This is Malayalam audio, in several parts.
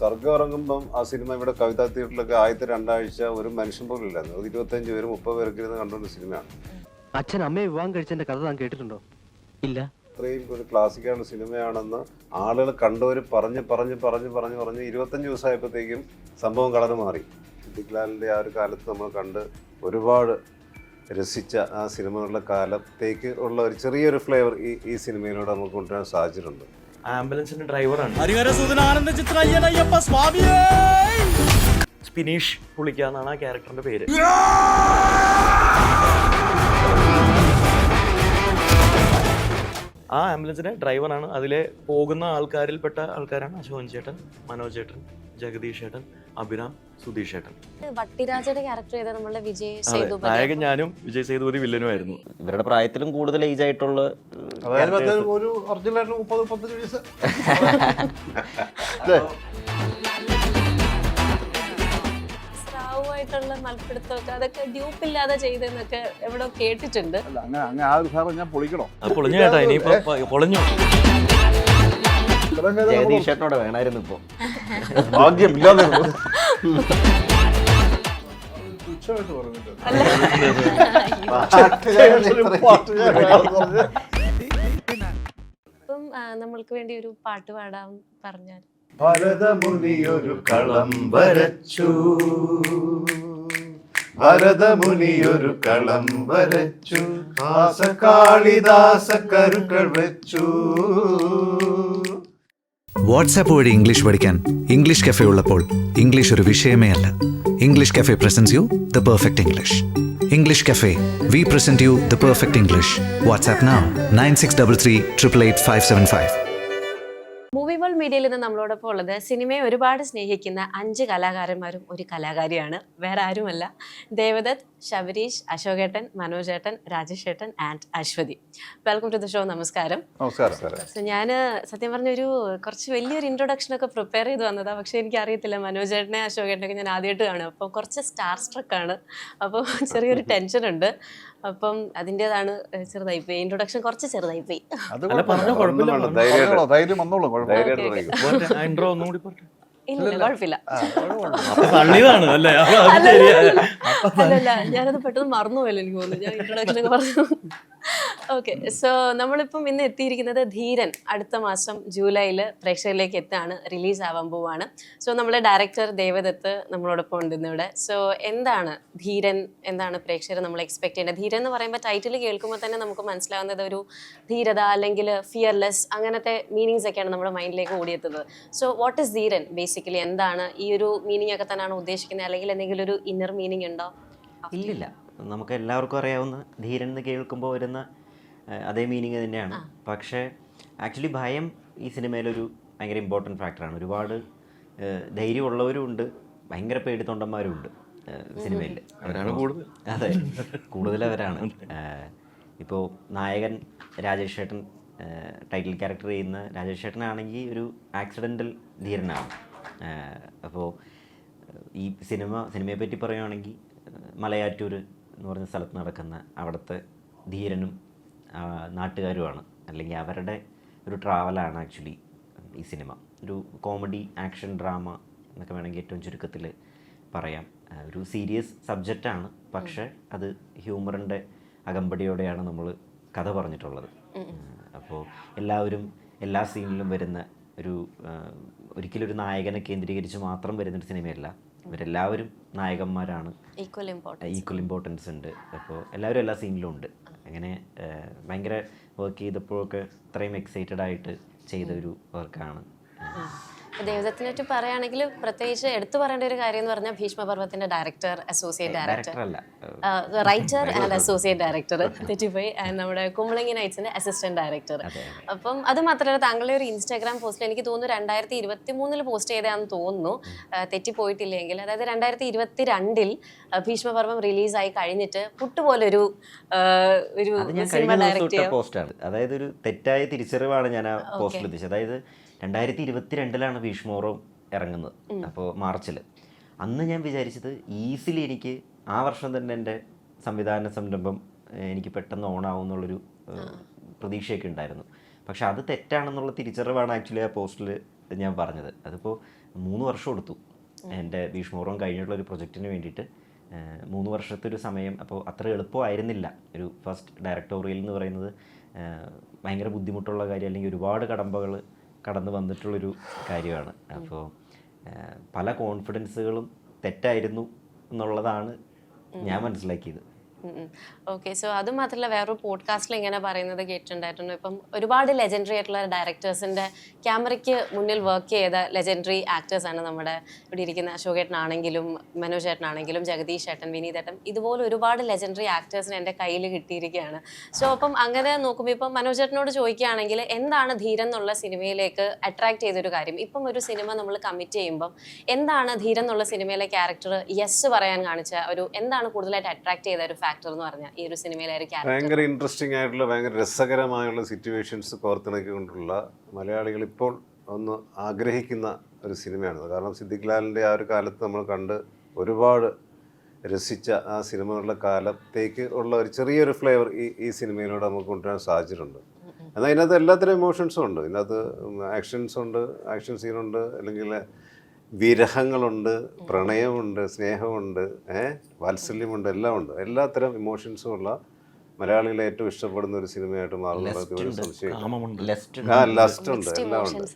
സർഗം ഇറങ്ങുമ്പം ആ സിനിമ ഇവിടെ കവിതാ തിയേറ്ററിലൊക്കെ ആദ്യത്തെ 2 ആഴ്ച ഒരു മനുഷ്യൻ പോലും ഇല്ലായിരുന്നു. 25 പേര് 30 പേരൊക്കെ ഇരുന്ന് കണ്ടുകൊണ്ട സിനിമയാണ്. അച്ഛൻ അമ്മയെ വിവാഹം കഴിച്ചതിന്റെ കഥ താൻ കേട്ടിട്ടുണ്ടോ? ഇല്ല. അത്രയും ഒരു ക്ലാസിക്കാണ് സിനിമയാണെന്ന് ആളുകൾ കണ്ടവർ പറഞ്ഞ് 25 ദിവസമായപ്പോഴത്തേക്കും സംഭവം കളറ് മാറി. സിദ്ദിഖ്ലാലിൻ്റെ ആ ഒരു കാലത്ത് നമ്മൾ കണ്ട് ഒരുപാട് രസിച്ച ആ സിനിമകളുടെ കാലത്തേക്ക് ഉള്ള ഒരു ചെറിയൊരു ഫ്ലേവർ ഈ സിനിമയിലൂടെ നമുക്ക് കൊണ്ടുവരാൻ സാധിച്ചിട്ടുണ്ട്. ആംബുലൻസിന്റെ ഡ്രൈവറാണ് സ്പിനീഷ് പുളിക്ക എന്നാണ് ആ ക്യാരക്ടറിന്റെ പേര്. ആ ആംബുലൻസിന്റെ ഡ്രൈവറാണ്. അതിലെ പോകുന്ന ആൾക്കാരിൽപ്പെട്ട ആൾക്കാരാണ് അശോകൻ ചേട്ടൻ, മനോജ് ചേട്ടൻ, ജഗദീഷ് ചേട്ടൻ, അഭിരാം, സുധീഷ് ചേട്ടൻ. വട്ടിരാജയുടെ ക്യാരക്ടർ ചെയ്ത നമ്മളുടെ വിജയ് അതെ, സേതുപതി. നായകൻ ഞാനും വിജയ് സേതുപതി വില്ലനുമായിരുന്നു. ഇവരുടെ പ്രായത്തിലും കൂടുതൽ ഏജ് ആയിട്ടുള്ള ഒരു ഒറിജിനലായിട്ട് 30-35 വയസ്സ്. സ്രാവുമായിട്ടുള്ള മൽപ്പിടുത്തമൊക്കെ അതൊക്കെ ഡ്യൂപ്പില്ലാതെ ചെയ്തെന്നൊക്കെ എവിടെ കേട്ടിട്ടുണ്ട്. അങ്ങനെ ആ ഒരു സാറ് ഞാൻ പൊളിക്കണോ? അത് പൊളിഞ്ഞു കേട്ടാ, ഇനിയിപ്പോ പൊളിഞ്ഞു. ജഗദീഷ് ചേട്ടനോട് വേണമായിരുന്നു ഇപ്പൊ. ഭാഗ്യമില്ലാതെ അപ്പം നമ്മൾക്ക് വേണ്ടി ഒരു പാട്ട് പാടാൻ പറഞ്ഞാൽ. ഭരതമുനിയൊരു കളം വരച്ചു, ഭരതമുനിയൊരു കളം വരച്ചു, കാളിദാസ കരുക്കൾ വെച്ചു. വാട്സാപ്പ് വഴി ഇംഗ്ലീഷ് പഠിക്കാൻ ഇംഗ്ലീഷ് കഫേ ഉള്ളപ്പോൾ ഇംഗ്ലീഷ് ഒരു വിഷയമേ അല്ല. English cafe presents you the perfect English. English cafe, we present you the perfect English. WhatsApp now 9633 888 575. Movie world മീഡിയയിൽ നിന്ന് നമ്മളോടൊപ്പം ഉള്ളത് സിനിമയെ ഒരുപാട് സ്നേഹിക്കുന്ന 5 കലാകാരന്മാരും ഒരു കലാകാരിയാണ്. വേറെ ആരുമല്ല, ദേവദത്ത്, ശബരീഷ്, അശോകേട്ടൻ, മനോജേട്ടൻ, രാജേഷേട്ടൻ and Aswathy. Welcome to the show. നമസ്കാരം. നമസ്കാരം. സോ ഞാൻ സത്യം പറഞ്ഞൊരു കുറച്ച് വലിയൊരു ഇൻട്രൊഡക്ഷനൊക്കെ പ്രിപ്പയർ ചെയ്ത് വന്നതാണ്. പക്ഷേ എനിക്കറിയത്തില്ല, മനോജേട്ടനെ അശോകേട്ടനൊക്കെ ഞാൻ ആദ്യമായിട്ട് കാണും. അപ്പോൾ കുറച്ച് സ്റ്റാർ സ്ട്രക്കാണ്. അപ്പോൾ ചെറിയൊരു ടെൻഷൻ ഉണ്ട്. അപ്പം അതിൻ്റെതാണ് ചെറുതായിപ്പോയി, ഇൻട്രൊഡക്ഷൻ കുറച്ച് ചെറുതായിപ്പോയി. ധൈര്യം വന്നോളൂ. ഇൻട്രോ ഒന്നുകൂടി പറഞ്ഞു. ഇല്ല, കുഴപ്പമില്ല. അല്ലല്ല, ഞാനത് പെട്ടെന്ന് മറന്നുപോയല്ലോ, എനിക്ക് തോന്നുന്നു. ഞാൻ ഇൻട്രൊഡക്ഷൻ ഒക്കെ പറഞ്ഞു. ഓക്കെ, സോ നമ്മളിപ്പം ഇന്ന് എത്തിയിരിക്കുന്നത് ധീരൻ അടുത്ത മാസം ജൂലൈയിൽ പ്രേക്ഷകരിലേക്ക് എത്താണ്, റിലീസ് ആവാൻ പോവാണ്. സോ നമ്മുടെ ഡയറക്ടർ ദേവദത്ത് നമ്മളോടൊപ്പം ഉണ്ട് ഇന്നിവിടെ. സോ എന്താണ് ധീരൻ, എന്താണ് പ്രേക്ഷകർ നമ്മൾ എക്സ്പെക്ട് ചെയ്യുന്നത്? ധീരൻ എന്ന് പറയുമ്പോൾ ടൈറ്റിൽ കേൾക്കുമ്പോൾ തന്നെ നമുക്ക് മനസ്സിലാവുന്നത് ഒരു ധീരത അല്ലെങ്കിൽ ഫിയർലെസ് അങ്ങനത്തെ മീനിങ്സ് ഒക്കെയാണ് നമ്മുടെ മൈൻഡിലേക്ക് ഓടിയെത്തുന്നത്. So what is Dheeran basically? എന്താണ് ഈ ഒരു മീനിങ് ഒക്കെ തന്നെയാണ് ഉദ്ദേശിക്കുന്നത്, അല്ലെങ്കിൽ എന്തെങ്കിലും ഒരു ഇന്നർ മീനിങ് ഉണ്ടോ? ഇല്ലില്ല, നമുക്ക് എല്ലാവർക്കും അറിയാവുന്ന ധീരൻ എന്ന് കേൾക്കുമ്പോൾ വരുന്ന അതേ മീനിങ് തന്നെയാണ്. പക്ഷേ ആക്ച്വലി ഭയം ഈ സിനിമയിലൊരു ഭയങ്കര ഇമ്പോർട്ടൻറ്റ് ഫാക്ടറാണ്. ഒരുപാട് ധൈര്യമുള്ളവരും ഉണ്ട്, ഭയങ്കര പേടിത്തൊണ്ടന്മാരും ഉണ്ട് സിനിമയിൽ. അവരാണ് കൂടുതൽ. അതെ, കൂടുതലവരാണ്. ഇപ്പോൾ നായകൻ രാജേഷ് ചേട്ടൻ, ടൈറ്റിൽ ക്യാരക്ടർ ചെയ്യുന്ന രാജേഷ് ചേട്ടനാണെങ്കിൽ ഒരു ആക്സിഡൻ്റൽ ധീരനാണ്. അപ്പോൾ ഈ സിനിമയെ പറ്റി പറയുകയാണെങ്കിൽ മലയാറ്റൂർ എന്ന് പറഞ്ഞ സ്ഥലത്ത് നടക്കുന്ന അവിടുത്തെ ധീരനും നാട്ടുകാരുമാണ്, അല്ലെങ്കിൽ അവരുടെ ഒരു ട്രാവലാണ് ആക്ച്വലി ഈ സിനിമ. ഒരു കോമഡി ആക്ഷൻ ഡ്രാമ എന്നൊക്കെ വേണമെങ്കിൽ ഏറ്റവും ചുരുക്കത്തിൽ പറയാം. ഒരു സീരിയസ് സബ്ജക്റ്റാണ്, പക്ഷേ അത് ഹ്യൂമറിൻ്റെ അകമ്പടിയോടെയാണ് നമ്മൾ കഥ പറഞ്ഞിട്ടുള്ളത്. അപ്പോൾ എല്ലാവരും എല്ലാ സീനിലും വരുന്ന ഒരിക്കലും ഒരു നായകനെ കേന്ദ്രീകരിച്ച് മാത്രം വരുന്നൊരു സിനിമയല്ല. ഇവരെല്ലാവരും നായകന്മാരാണ്, ഈക്വൽ ഇമ്പോർട്ടൻസ് ഉണ്ട്. അപ്പോൾ എല്ലാവരും എല്ലാ സീനിലും ഉണ്ട്. അങ്ങനെ ഭയങ്കര വർക്ക് ചെയ്തപ്പോഴൊക്കെ ഇത്രയും എക്സൈറ്റഡ് ആയിട്ട് ചെയ്ത ഒരു വർക്കാണ്. ദേവദത്തിനെ പറ്റി പറയുകയാണെങ്കിൽ പ്രത്യേകിച്ച് എടുത്തു പറയേണ്ട ഒരു കാര്യം എന്ന് പറഞ്ഞാൽ ഭീഷ്മപർവത്തിന്റെ director, associate director, writer and associate director തെറ്റിപ്പോയി, ആൻഡ് നമ്മുടെ കുമ്പളങ്ങി നൈറ്റ്സിന്റെ അസിസ്റ്റന്റ് ഡയറക്ടർ. അപ്പം അത് മാത്രമല്ല, താങ്കളുടെ ഒരു ഇൻസ്റ്റാഗ്രാം പോസ്റ്റിൽ എനിക്ക് തോന്നുന്നു 2023 പോസ്റ്റ് ചെയ്തതാണെന്ന് തോന്നുന്നു, തെറ്റിപ്പോയിട്ടില്ലെങ്കിൽ. അതായത് 2022 ഭീഷ്മപർവം റിലീസായി കഴിഞ്ഞിട്ട് പുട്ടുപോലൊരു സിനിമ ഡയറക്ട് ചെയ്യാം പോസ്റ്റാണ്. അതായത് ഒരു തെറ്റായ തിരിച്ചറിവാണ് ഞാൻ ആ പോസ്റ്റിൽ ഉദ്ദേശിച്ചത്. അതായത് 2022 ഭീഷ്മപർവം ഇറങ്ങുന്നത്. അപ്പോൾ മാർച്ചിൽ. അന്ന് ഞാൻ വിചാരിച്ചത് ഈസിലി എനിക്ക് ആ വർഷം തന്നെ എൻ്റെ സംവിധാന സംരംഭം എനിക്ക് പെട്ടെന്ന് ഓണാവും എന്നുള്ളൊരു പ്രതീക്ഷയൊക്കെ ഉണ്ടായിരുന്നു. പക്ഷെ അത് തെറ്റാണെന്നുള്ള തിരിച്ചറിവാണ് ആക്ച്വലി ആ പോസ്റ്റിൽ ഞാൻ പറഞ്ഞത്. അതിപ്പോൾ 3 വർഷം എടുത്തു എൻ്റെ ഭീഷ്മപർവം കഴിഞ്ഞിട്ടുള്ള ഒരു പ്രൊജക്റ്റിന് വേണ്ടിയിട്ട്. 3 വർഷത്തെ ഒരു സമയം. അപ്പോൾ അത്ര എളുപ്പമായിരുന്നില്ല. ഒരു ഫസ്റ്റ് ഡയറക്ടോറിയൽ എന്ന് പറയുന്നത് ഭയങ്കര ബുദ്ധിമുട്ടുള്ള കാര്യം, അല്ലെങ്കിൽ ഒരുപാട് കടമ്പകൾ കടന്നു വന്നിട്ടുള്ളൊരു കാര്യമാണ്. അപ്പോൾ പല കോൺഫിഡൻസുകളും തെറ്റായിരുന്നു എന്നുള്ളതാണ് ഞാൻ മനസ്സിലാക്കിയത്. ഓക്കെ, സോ അത് മാത്രമല്ല വേറൊരു പോഡ്കാസ്റ്റിൽ ഇങ്ങനെ പറയുന്നത് കേട്ടിട്ടുണ്ടായിരുന്നു. ഇപ്പം ഒരുപാട് ലെജൻഡറി ആയിട്ടുള്ള ഡയറക്ടേഴ്സിൻ്റെ ക്യാമറയ്ക്ക് മുന്നിൽ വർക്ക് ചെയ്ത ലെജൻഡറി ആക്ടേഴ്സാണ് നമ്മുടെ ഇവിടെ ഇരിക്കുന്ന അശോകേട്ടനാണെങ്കിലും മനോജ് ചേട്ടനാണെങ്കിലും ജഗദീഷ് ചേട്ടൻ, വിനീത് ചേട്ടൻ, ഇതുപോലെ ഒരുപാട് ലെജൻഡറി ആക്ടേഴ്സിന് എൻ്റെ കയ്യിൽ കിട്ടിയിരിക്കുകയാണ്. സോ അപ്പം അങ്ങനെ നോക്കുമ്പോൾ ഇപ്പം മനോജ് ചേട്ടനോട് ചോദിക്കുകയാണെങ്കിൽ എന്താണ് ധീരൻ എന്നുള്ള സിനിമയിലേക്ക് അട്രാക്ട് ചെയ്തൊരു കാര്യം? ഇപ്പം ഒരു സിനിമ നമ്മൾ കമ്മിറ്റ് ചെയ്യുമ്പം എന്താണ് ധീരൻ എന്നുള്ള സിനിമയിലെ ക്യാരക്ടർ യെസ് പറയാൻ കാണിച്ച ഒരു, എന്താണ് കൂടുതലായിട്ട് അട്രാക്ട് ചെയ്ത ഒരു ഫാക്ടർ എന്ന് പറഞ്ഞാൽ ഈ ഒരു സിനിമയിലെ ഒരു ക്യാരക്ടർ? ഭയങ്കര ഇൻട്രസ്റ്റിംഗ് ആയിട്ടുള്ള, ഭയങ്കര രസകരമായുള്ള സിറ്റുവേഷൻസ് കോർത്തിണക്കിക്കൊണ്ടുള്ള മലയാളികൾ ഇപ്പോൾ ഒന്ന് ആഗ്രഹിക്കുന്ന ഒരു സിനിമയാണിത്. കാരണം സിദ്ദിഖ് ലാലിൻ്റെ ആ ഒരു കാലത്ത് നമ്മൾ കണ്ട് ഒരുപാട് രസിച്ച ആ സിനിമകളുടെ കാലത്തേക്ക് ഉള്ള ഒരു ചെറിയൊരു ഫ്ലേവർ ഈ സിനിമയിലൂടെ നമുക്ക് കൊണ്ടുവരാൻ സാധിച്ചിട്ടുണ്ട്. എന്നാൽ ഇതിനകത്ത് എല്ലാത്തരം ഇമോഷൻസും ഉണ്ട്. ഇതിനകത്ത് ആക്ഷൻസ് ഉണ്ട്, ആക്ഷൻ സീനുണ്ട്, അല്ലെങ്കിൽ വിരഹങ്ങളുണ്ട്, പ്രണയമുണ്ട്, സ്നേഹമുണ്ട്, വാത്സല്യമുണ്ട്, എല്ലാം ഉണ്ട്. എല്ലാത്തരം ഇമോഷൻസും ഉള്ള മലയാളികളെ ഏറ്റവും ഇഷ്ടപ്പെടുന്ന ഒരു സിനിമയായിട്ട് മാറുന്നത് ഒരു സംശയം. ലസ്റ്റ് ഉണ്ട്, എല്ലാം ഉണ്ട്.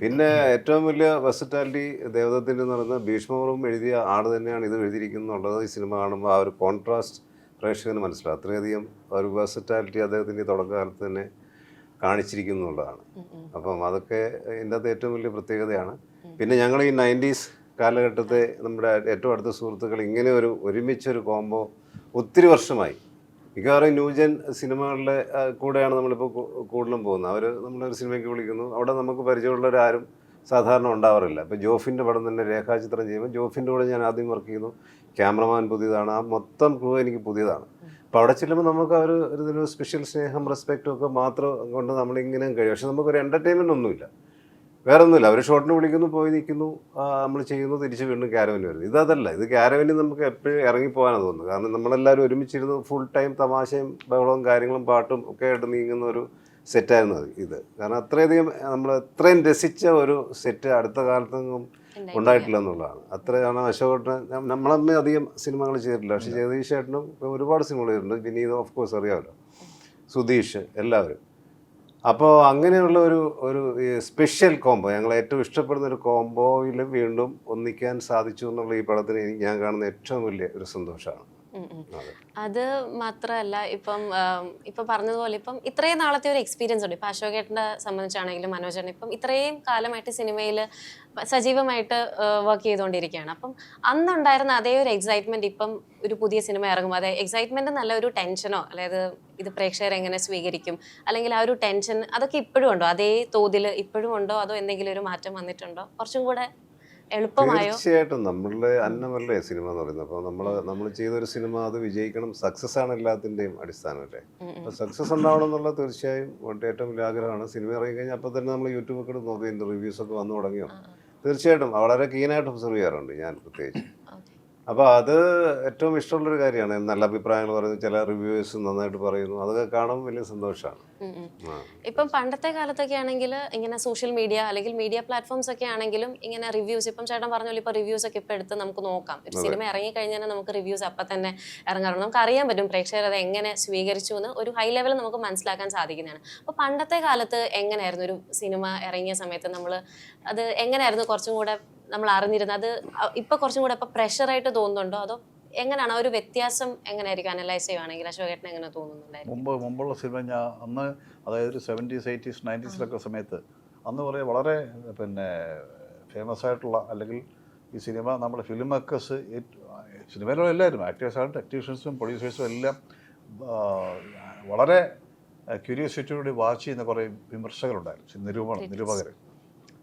പിന്നെ ഏറ്റവും വലിയ വെർസറ്റാലിറ്റി ദേവദത്തിൻ്റെ എന്ന് പറയുന്നത് ഭീഷ്മപർവം എഴുതിയ ആട് തന്നെയാണ് ഇത് എഴുതിയിരിക്കുന്നുള്ളത്. ഈ സിനിമ കാണുമ്പോൾ ആ ഒരു കോൺട്രാസ്റ്റ് പ്രേക്ഷകന് മനസ്സിലാവും. അത്രയധികം ഒരു വെർസറ്റാലിറ്റി അദ്ദേഹത്തിൻ്റെ തുടക്കകാലത്ത് തന്നെ കാണിച്ചിരിക്കുന്നുള്ളതാണ്. അപ്പം അതൊക്കെ ഇതിൻ്റെ അകത്ത് ഏറ്റവും വലിയ പ്രത്യേകതയാണ്. പിന്നെ ഞങ്ങൾ ഈ 90s കാലഘട്ടത്തെ നമ്മുടെ ഏറ്റവും അടുത്ത സുഹൃത്തുക്കൾ ഇങ്ങനെ ഒരു ഒരുമിച്ചൊരു കോംബോ ഒത്തിരി വർഷമായി. മിക്കവാറും ന്യൂജൻ സിനിമകളിലെ കൂടെയാണ് നമ്മളിപ്പോൾ കൂടുതലും പോകുന്നത്. അവർ നമ്മളൊരു സിനിമയ്ക്ക് വിളിക്കുന്നു, അവിടെ നമുക്ക് പരിചയമുള്ളവരാരും സാധാരണ ഉണ്ടാവാറില്ല. ഇപ്പോൾ ജോഫിൻ്റെ പടം തന്നെ രേഖാചിത്രം ചെയ്യുമ്പോൾ ജോഫിൻ്റെ കൂടെ ഞാൻ ആദ്യം വർക്ക് ചെയ്യുന്നു. ക്യാമറമാൻ പുതിയതാണ്, ആ മൊത്തം ക്രൂ എനിക്ക് പുതിയതാണ്. അപ്പോൾ അവിടെ ചെല്ലുമ്പോൾ നമുക്ക് അവർ ഒരു സ്പെഷ്യൽ സ്നേഹം, റെസ്പെക്റ്റും ഒക്കെ മാത്രം കൊണ്ട് നമ്മളിങ്ങനെ കഴിയും. പക്ഷെ നമുക്കൊരു എൻ്റർടൈൻമെൻ്റ് ഒന്നുമില്ല, വേറെ ഒന്നുമില്ല. അവർ ഷോട്ടിന് വിളിക്കുന്നു, പോയി നിൽക്കുന്നു, നമ്മൾ ചെയ്യുന്നു, തിരിച്ച് വീണ്ടും ക്യാരവന് വരുന്നു. ഇതല്ല, ഇത് ക്യാരവനിൽ നമുക്ക് എപ്പോഴും ഇറങ്ങിപ്പോകാനാണ് തോന്നുന്നത്. കാരണം നമ്മളെല്ലാവരും ഒരുമിച്ചിരുന്ന് ഫുൾ ടൈം തമാശയും ബഹളവും കാര്യങ്ങളും പാട്ടും ഒക്കെ ആയിട്ട് നീങ്ങുന്ന ഒരു സെറ്റായിരുന്നു ഇത്. കാരണം അത്രയധികം നമ്മൾ എത്രയും രസിച്ച ഒരു സെറ്റ് അടുത്ത കാലത്തൊന്നും ഉണ്ടായിട്ടില്ല എന്നുള്ളതാണ്. അത്രയാണ് അശോകേട്ടൻ. നമ്മളമ്മ അധികം സിനിമകൾ ചെയ്തിട്ടില്ല, പക്ഷേ ജഗദീഷ് ചേട്ടനും ഒരുപാട് സിനിമകൾ ചെയ്തിട്ടുണ്ട്. വിനീത് ഓഫ് കോഴ്സ് അറിയാമല്ലോ, സുധീഷ്, എല്ലാവരും. അപ്പോൾ അങ്ങനെയുള്ള ഒരു സ്പെഷ്യൽ കോംബോ, ഞങ്ങൾ ഏറ്റവും ഇഷ്ടപ്പെടുന്ന ഒരു കോംബോയിൽ വീണ്ടും ഒന്നിക്കാൻ സാധിച്ചു എന്നുള്ള ഈ പടത്തിന് ഞാൻ കാണുന്ന ഏറ്റവും വലിയ ഒരു സന്തോഷമാണ്. അത് മാത്രമല്ല, ഇപ്പം പറഞ്ഞതുപോലെ ഇപ്പം ഇത്രയും നാളത്തെ ഒരു എക്സ്പീരിയൻസ് ഉണ്ട്. ഇപ്പം അശോകേട്ടനെ സംബന്ധിച്ചാണെങ്കിലും മനോജേട്ടൻ ഇപ്പം ഇത്രയും കാലമായിട്ട് സിനിമയിൽ സജീവമായിട്ട് വർക്ക് ചെയ്തുകൊണ്ടിരിക്കുകയാണ്. അപ്പം അന്നുണ്ടായിരുന്ന അതേ ഒരു എക്സൈറ്റ്മെൻറ്റ് ഇപ്പം ഒരു പുതിയ സിനിമ ഇറങ്ങുമ്പോൾ അതേ എക്സൈറ്റ്മെൻറ്റ് നല്ല ഒരു ടെൻഷനോ, അതായത് ഇത് പ്രേക്ഷകർ എങ്ങനെ സ്വീകരിക്കും, അല്ലെങ്കിൽ ആ ഒരു ടെൻഷൻ അതൊക്കെ ഇപ്പോഴും ഉണ്ടോ? അതേ തോതിൽ ഇപ്പോഴും ഉണ്ടോ? അതോ എന്തെങ്കിലും ഒരു മാറ്റം വന്നിട്ടുണ്ടോ? കുറച്ചും കൂടെ എളുപ്പമായോ? തീർച്ചയായിട്ടും നമ്മളുടെ അന്നമല്ലേ സിനിമ എന്ന് പറയുന്നത്. അപ്പോൾ നമ്മൾ ചെയ്തൊരു സിനിമ അത് വിജയിക്കണം. സക്സസ് ആണ് എല്ലാത്തിൻ്റെയും അടിസ്ഥാനമല്ലേ. അപ്പോൾ സക്സസ് ഉണ്ടാവണം എന്നുള്ള തീർച്ചയായും ഏറ്റവും വലിയ ആഗ്രഹമാണ്. സിനിമ ഇറങ്ങിക്കഴിഞ്ഞാൽ അപ്പോൾ തന്നെ നമ്മൾ യൂട്യൂബൊക്കെ നോക്കി റിവ്യൂസൊക്കെ വന്നു തുടങ്ങിയോ. തീർച്ചയായിട്ടും വളരെ കീനായിട്ട് ഒബ്സർവ് ചെയ്യാറുണ്ട് ഞാൻ പ്രത്യേകിച്ച്. അപ്പോൾ അത് ഏറ്റവും ഇഷ്ടമുള്ളൊരു കാര്യമാണ്. നല്ല അഭിപ്രായങ്ങൾ പറയുന്നു, ചില റിവ്യൂവേഴ്സ് നന്നായിട്ട് പറയുന്നു, അതൊക്കെ കാണുമ്പോൾ വലിയ സന്തോഷമാണ്. ഇപ്പം പണ്ടത്തെ കാലത്തൊക്കെ ആണെങ്കിൽ ഇങ്ങനെ സോഷ്യൽ മീഡിയ അല്ലെങ്കിൽ മീഡിയ പ്ലാറ്റ്ഫോംസ് ഒക്കെ ആണെങ്കിലും ഇങ്ങനെ റിവ്യൂസ്, ഇപ്പം ചേട്ടൻ പറഞ്ഞാൽ ഇപ്പോൾ റിവ്യൂസ് ഒക്കെ ഇപ്പം എടുത്ത് നമുക്ക് നോക്കാം. ഒരു സിനിമ ഇറങ്ങിക്കഴിഞ്ഞാൽ നമുക്ക് റിവ്യൂസ് അപ്പം തന്നെ ഇറങ്ങാറുണ്ട്. നമുക്ക് അറിയാൻ പറ്റും പ്രേക്ഷകർ അത് എങ്ങനെ സ്വീകരിച്ചു എന്ന് ഒരു ഹൈ ലെവലിൽ നമുക്ക് മനസ്സിലാക്കാൻ സാധിക്കുന്നതാണ്. അപ്പോൾ പണ്ടത്തെ കാലത്ത് എങ്ങനെയായിരുന്നു ഒരു സിനിമ ഇറങ്ങിയ സമയത്ത് നമ്മൾ അത് എങ്ങനെയായിരുന്നു കുറച്ചും കൂടെ നമ്മൾ അറിഞ്ഞിരുന്നത്? അത് ഇപ്പം കുറച്ചും കൂടെ ഇപ്പം പ്രഷറായിട്ട് തോന്നുന്നുണ്ടോ? അതോ എങ്ങനെയാണ് ആ ഒരു വ്യത്യാസം എങ്ങനെയായിരിക്കും അനലൈസ് ചെയ്യുവാണെങ്കിൽ അശോകേട്ടൻ എങ്ങനെ തോന്നുന്നുണ്ടായിരിക്കും? മുമ്പുള്ള സിനിമ ഞാൻ അന്ന്, അതായത് 70s 80s 90s സമയത്ത് അന്ന് വളരെ പിന്നെ ഫേമസ് ആയിട്ടുള്ള, അല്ലെങ്കിൽ ഈ സിനിമ നമ്മുടെ ഫിലിം മേക്കേഴ്സ്, സിനിമയിലുള്ള എല്ലാവരും ആക്ടേഴ്സാണ്, ടെക്നീഷ്യൻസും പ്രൊഡ്യൂസേഴ്സും എല്ലാം വളരെ ക്യൂരിയോസിറ്റിയോടെ വാച്ച് ചെയ്യുന്ന കുറേ വിമർശകരുണ്ടായിരുന്നു, നിരൂപകർ.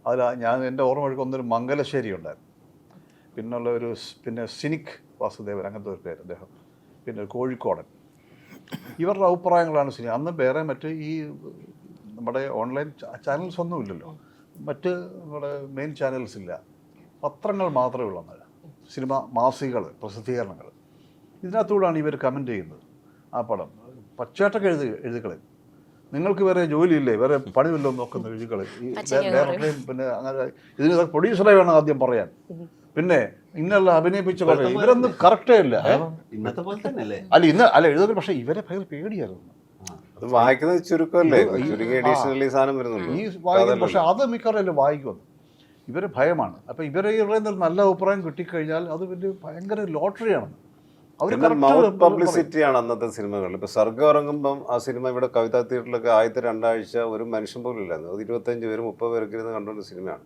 അതിൽ എൻ്റെ ഓർമ്മ വഴിക്ക് ഒന്നൊരു മംഗലശ്ശേരി ഉണ്ടായിരുന്നു, പിന്നെ സിനിക് വാസുദേവൻ, അങ്ങനത്തെ ഒരു പേര് അദ്ദേഹം, പിന്നെ കോഴിക്കോടൻ. ഇവരുടെ അഭിപ്രായങ്ങളാണ് സിനിമ. അന്ന് വേറെ മറ്റ് ഈ നമ്മുടെ ഓൺലൈൻ ചാനൽസ് ഒന്നും ഇല്ലല്ലോ, മറ്റ് നമ്മുടെ മെയിൻ ചാനൽസ് ഇല്ല, പത്രങ്ങൾ മാത്രമേ ഉള്ളൂ. അന്നേരം സിനിമ മാസികകൾ, പ്രസിദ്ധീകരണങ്ങൾ, ഇതിനകത്തൂടെയാണ് ഇവർ കമൻറ്റ് ചെയ്യുന്നത്. ആ പടം പച്ചയാട്ടൊക്കെ എഴുതിക്കളയും. നിങ്ങൾക്ക് വേറെ ജോലിയില്ലേ, വേറെ പണിയില്ലോ നോക്കുന്ന രുചികൾ ഈ ഡയറക്ടറെയും പിന്നെ അങ്ങനെ ഇതിന് പ്രൊഡ്യൂസറെ വേണം ആദ്യം പറയാൻ. പിന്നെ ഇന്നല്ല അഭിനയിപ്പിച്ച പറയാം, ഇവരൊന്നും കറക്റ്റേ ഇല്ല. ഇന്നത്തെ പോലെ തന്നെ അല്ല എഴുതുന്നത്, പക്ഷേ ഇവരെ ഭയങ്കര പേടിയായിരുന്നു. അത് വായിക്കുന്നത് ചുരുക്കമല്ലേ, ചുരുങ്ങിയ എഡീഷണലി സാധനം വരുന്നുള്ളൂ. ഈ വായിക്കും, പക്ഷെ അത് മിക്കവാറും വായിക്കുമെന്ന് ഇവര് ഭയമാണ്. അപ്പം ഇവരെ നല്ല അഭിപ്രായം കിട്ടിക്കഴിഞ്ഞാൽ അത് വലിയ ഭയങ്കര ലോട്ടറിയാണ്. മൗത്ത് പബ്ലിസിറ്റിയാണ് അന്നത്തെ സിനിമകളിൽ. ഇപ്പൊ സർഗം ഇറങ്ങുമ്പം ആ സിനിമ ഇവിടെ കവിതാ തിയേറ്ററിലൊക്കെ ആദ്യത്തെ 2 ആഴ്ച ഒരു മനുഷ്യൻ പോലും ഇല്ലായിരുന്നു. അത് 25 പേര് 30 പേർക്ക് ഇരുന്ന് കണ്ടുകൊണ്ട സിനിമയാണ്.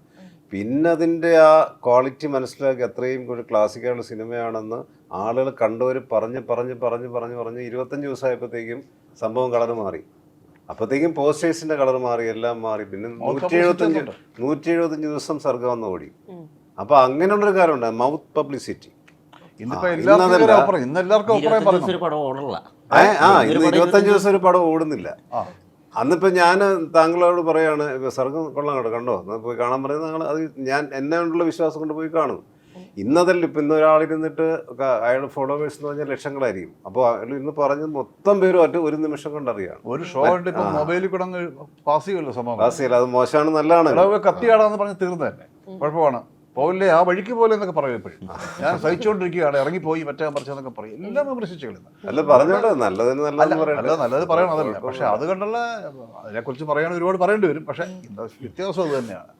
പിന്നെ അതിൻ്റെ ആ ക്വാളിറ്റി മനസ്സിലാക്കി അത്രയും ഒരു ക്ലാസിക്കായുള്ള സിനിമയാണെന്ന് ആളുകൾ കണ്ടവർ പറഞ്ഞ് 25 ദിവസമായപ്പോഴത്തേക്കും സംഭവം കളർ മാറി. അപ്പോഴത്തേക്കും പോസ്റ്റേഴ്സിന്റെ കളർ മാറി, എല്ലാം മാറി. പിന്നെ 175 ദിവസം സർഗം വന്ന് ഓടി. അപ്പൊ അങ്ങനെയുള്ളൊരു കാര്യമുണ്ട്, മൗത്ത് പബ്ലിസിറ്റി. ഇന്ന് എല്ലാവർക്കും ഇന്ന് 25 ദിവസം ഒരു പടം ഓടുന്നില്ല. അന്നിപ്പോൾ ഞാൻ താങ്കളോട് പറയാണ്, സർഗം കൊള്ളാം കേട്ടോ, കണ്ടോ എന്നാൽ പോയി കാണാൻ പറയുന്നത്. ഞങ്ങൾ അത് എന്നെ കൊണ്ടുള്ള വിശ്വാസം കൊണ്ട് പോയി കാണും. ഇന്നതല്ല, ഇപ്പം ഇന്ന് ഒരാളിരുന്നിട്ട് അയാളുടെ ഫോളോവേഴ്സ് എന്ന് പറഞ്ഞാൽ ലക്ഷങ്ങളായിരിക്കും. അപ്പോൾ അയാൾ ഇന്ന് പറഞ്ഞ് മൊത്തം പേരും ഒരു നിമിഷം കൊണ്ടറിയാം. ഒരു ഷോ ഉണ്ട് ഇപ്പം മൊബൈലിൽ കൂടെ പാസ് ചെയ്യുമല്ലോ സംഭവം. പാസ് ചെയ്യില്ല, അത് മോശമാണ്, നല്ലതാണ്. കത്തിയാടാന്ന് പറഞ്ഞ് തീർന്നു തന്നെ കുഴപ്പമാണ്. പോവില്ലേ ആ വഴിക്ക് പോലെ എന്നൊക്കെ പറയും. എപ്പോഴും ഞാൻ സഹിച്ചുകൊണ്ടിരിക്കുകയാണ്, ഇറങ്ങിപ്പോയി മറ്റേ പറിച്ചെന്നൊക്കെ പറയും. എല്ലാം വിമർശിച്ചു കളിയുന്നു. അല്ല പറഞ്ഞോട്ടെ, നല്ലതിന് നല്ലത് പറയണം, അതല്ല. പക്ഷെ അത് കണ്ടുള്ള അതിനെക്കുറിച്ച് പറയാൻ ഒരുപാട് പറയേണ്ടി വരും. പക്ഷെ വ്യത്യാസം അത് തന്നെയാണ്.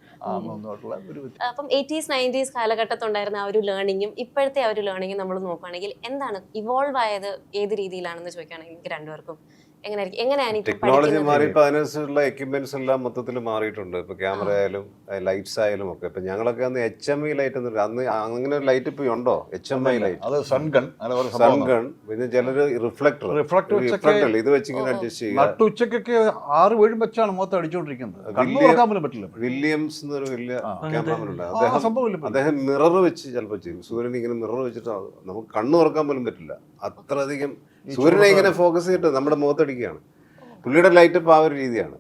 അപ്പം 80s 90s കാലഘട്ടത്തുണ്ടായിരുന്ന ആ ഒരു ലേണിങ്ങും ഇപ്പോഴത്തെ ആ ഒരു ലേണിങ്ങും നമ്മൾ നോക്കുകയാണെങ്കിൽ എന്താണ് ഇവോൾവ് ആയത്, ഏത് രീതിയിലാണെന്ന് ചോദിക്കുകയാണെങ്കിൽ രണ്ടുപേർക്കും എങ്ങനെയാണ് ടെക്നോളജി മാറി. ഇപ്പൊ അതിനനുസരിച്ചുള്ള എക്യുപ്മെന്റ്സ് എല്ലാം മൊത്തത്തിൽ മാറിയിട്ടുണ്ട്. ഇപ്പൊ ക്യാമറ ആയാലും ലൈറ്റ്സ് ആയാലും ഒക്കെ. ഇപ്പൊ ഞങ്ങളൊക്കെ അന്ന് HMI ലൈറ്റ് എന്ന് അന്ന് അങ്ങനെ ഒരു ലൈറ്റ് ഇപ്പൊ ഉണ്ടോ? HMI ലൈറ്റ്, സൺഗൺ, പിന്നെ ചിലര് റിഫ്ലക്ടർ ഇത് വെച്ചിങ്ങനെ അഡ്ജസ്റ്റ് ചെയ്യുക. ഉച്ചക്കൊക്കെ 6-7 വെച്ചാണ് മുഖത്ത് അടിച്ചുകൊണ്ടിരിക്കുന്നത്. വില്യംസ് എന്നൊരു വലിയ ക്യാമറമാൻ ഉണ്ട്. അദ്ദേഹം മിറർ വെച്ച് ചിലപ്പോൾ ചെയ്യും. സൂര്യൻ ഇങ്ങനെ മിറർ വെച്ചിട്ട് നമുക്ക് കണ്ണു തുറക്കാൻ പോലും പറ്റില്ല, അത്രയധികം സൂര്യനെ ഇങ്ങനെ ഫോക്കസ് ചെയ്തിട്ട് നമ്മുടെ മുഖത്തടിക്കുകയാണ്. പുള്ളിയുടെ ലൈറ്റ് ഇപ്പോൾ ആ ഒരു രീതിയാണ്.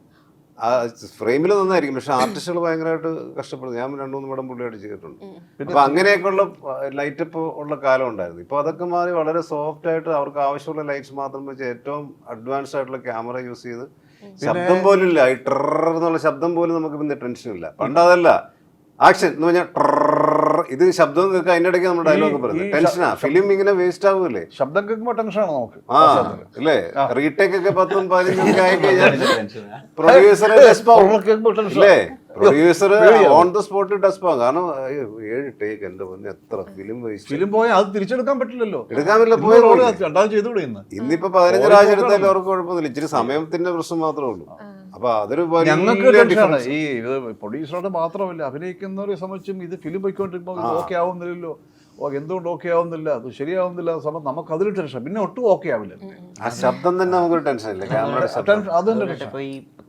ആ ഫ്രെയിമിൽ നന്നായിരിക്കും, പക്ഷെ ആർട്ടിസ്റ്റുകൾ ഭയങ്കരമായിട്ട് കഷ്ടപ്പെടുന്നു. ഞാൻ 2-3 പടം പുള്ളി അടിച്ചിട്ടുണ്ട്. അപ്പൊ അങ്ങനെയൊക്കെയുള്ള ലൈറ്റ് ഇപ്പോൾ ഉള്ള കാലം ഉണ്ടായിരുന്നു. ഇപ്പോൾ അതൊക്കെ മാറി വളരെ സോഫ്റ്റ് ആയിട്ട് അവർക്ക് ആവശ്യമുള്ള ലൈറ്റ്സ് മാത്രം വെച്ച് ഏറ്റവും അഡ്വാൻസ്ഡ് ആയിട്ടുള്ള ക്യാമറ യൂസ് ചെയ്ത് ശബ്ദം പോലും ഇല്ല, ഈ ട്രർ എന്നുള്ള ശബ്ദം പോലും നമുക്ക് പിന്നെ ടെൻഷൻ ഇല്ല. പണ്ട് അതല്ല, ആക്ഷൻ എന്ന് പറഞ്ഞാൽ ഇത് ശബ്ദം കേൾക്കുക, അതിൻ്റെ ഇടയ്ക്ക് നമ്മുടെ ഡയലോഗ് പറയുന്നത് ടെൻഷനാ. ഫിലിം ഇങ്ങനെ വേസ്റ്റ് ആവുമല്ലേ, ശബ്ദം കേൾക്കുമ്പോൾ ടെൻഷനാണ് നമുക്ക്. അല്ലേ, റീടേക്ക് ഒക്കെ 10-15 ആയി കഴിഞ്ഞാൽ പ്രൊഡ്യൂസർ അല്ലേ, പ്രൊഡ്യൂസർ ഓൺ ദ സ്പോട്ട് ഡെസ്പാ. കാരണം 7 ടേക്ക് എന്റെ മുന്നേ എത്ര ഫിലിം പോയാൽ അത് തിരിച്ചെടുക്കാൻ പറ്റില്ലല്ലോ, എടുക്കാൻ പറ്റില്ല. ഇന്നിപ്പോ 15 പ്രാവശ്യം എടുത്താലും അവർക്ക് കുഴപ്പമൊന്നുമില്ല, ഇച്ചിരി സമയത്തിന്റെ പ്രശ്നം മാത്രമേ ഉള്ളൂ. അപ്പൊ അതൊരു ഞങ്ങൾക്ക് ടെൻഷനാണ്. ഈ ഇത് പ്രൊഡ്യൂസറുടെ മാത്രമല്ല, അഭിനയിക്കുന്നവരെ സംബന്ധിച്ചും ഇത് ഫിലിം പോയിക്കൊണ്ടിരിക്കുമ്പോൾ ഓക്കെ ആവുന്നില്ലല്ലോ, എന്തുകൊണ്ട് ഓക്കെ ആവുന്നില്ല, അത് ശരിയാവുന്നില്ല സമയം നമുക്ക് അതിൽ ടെൻഷൻ. പിന്നെ ഒട്ടും ഓക്കെ ആവില്ല, ആ ശബ്ദം തന്നെ നമുക്കൊരു ടെൻഷൻ ഇല്ല. അത് തന്നെ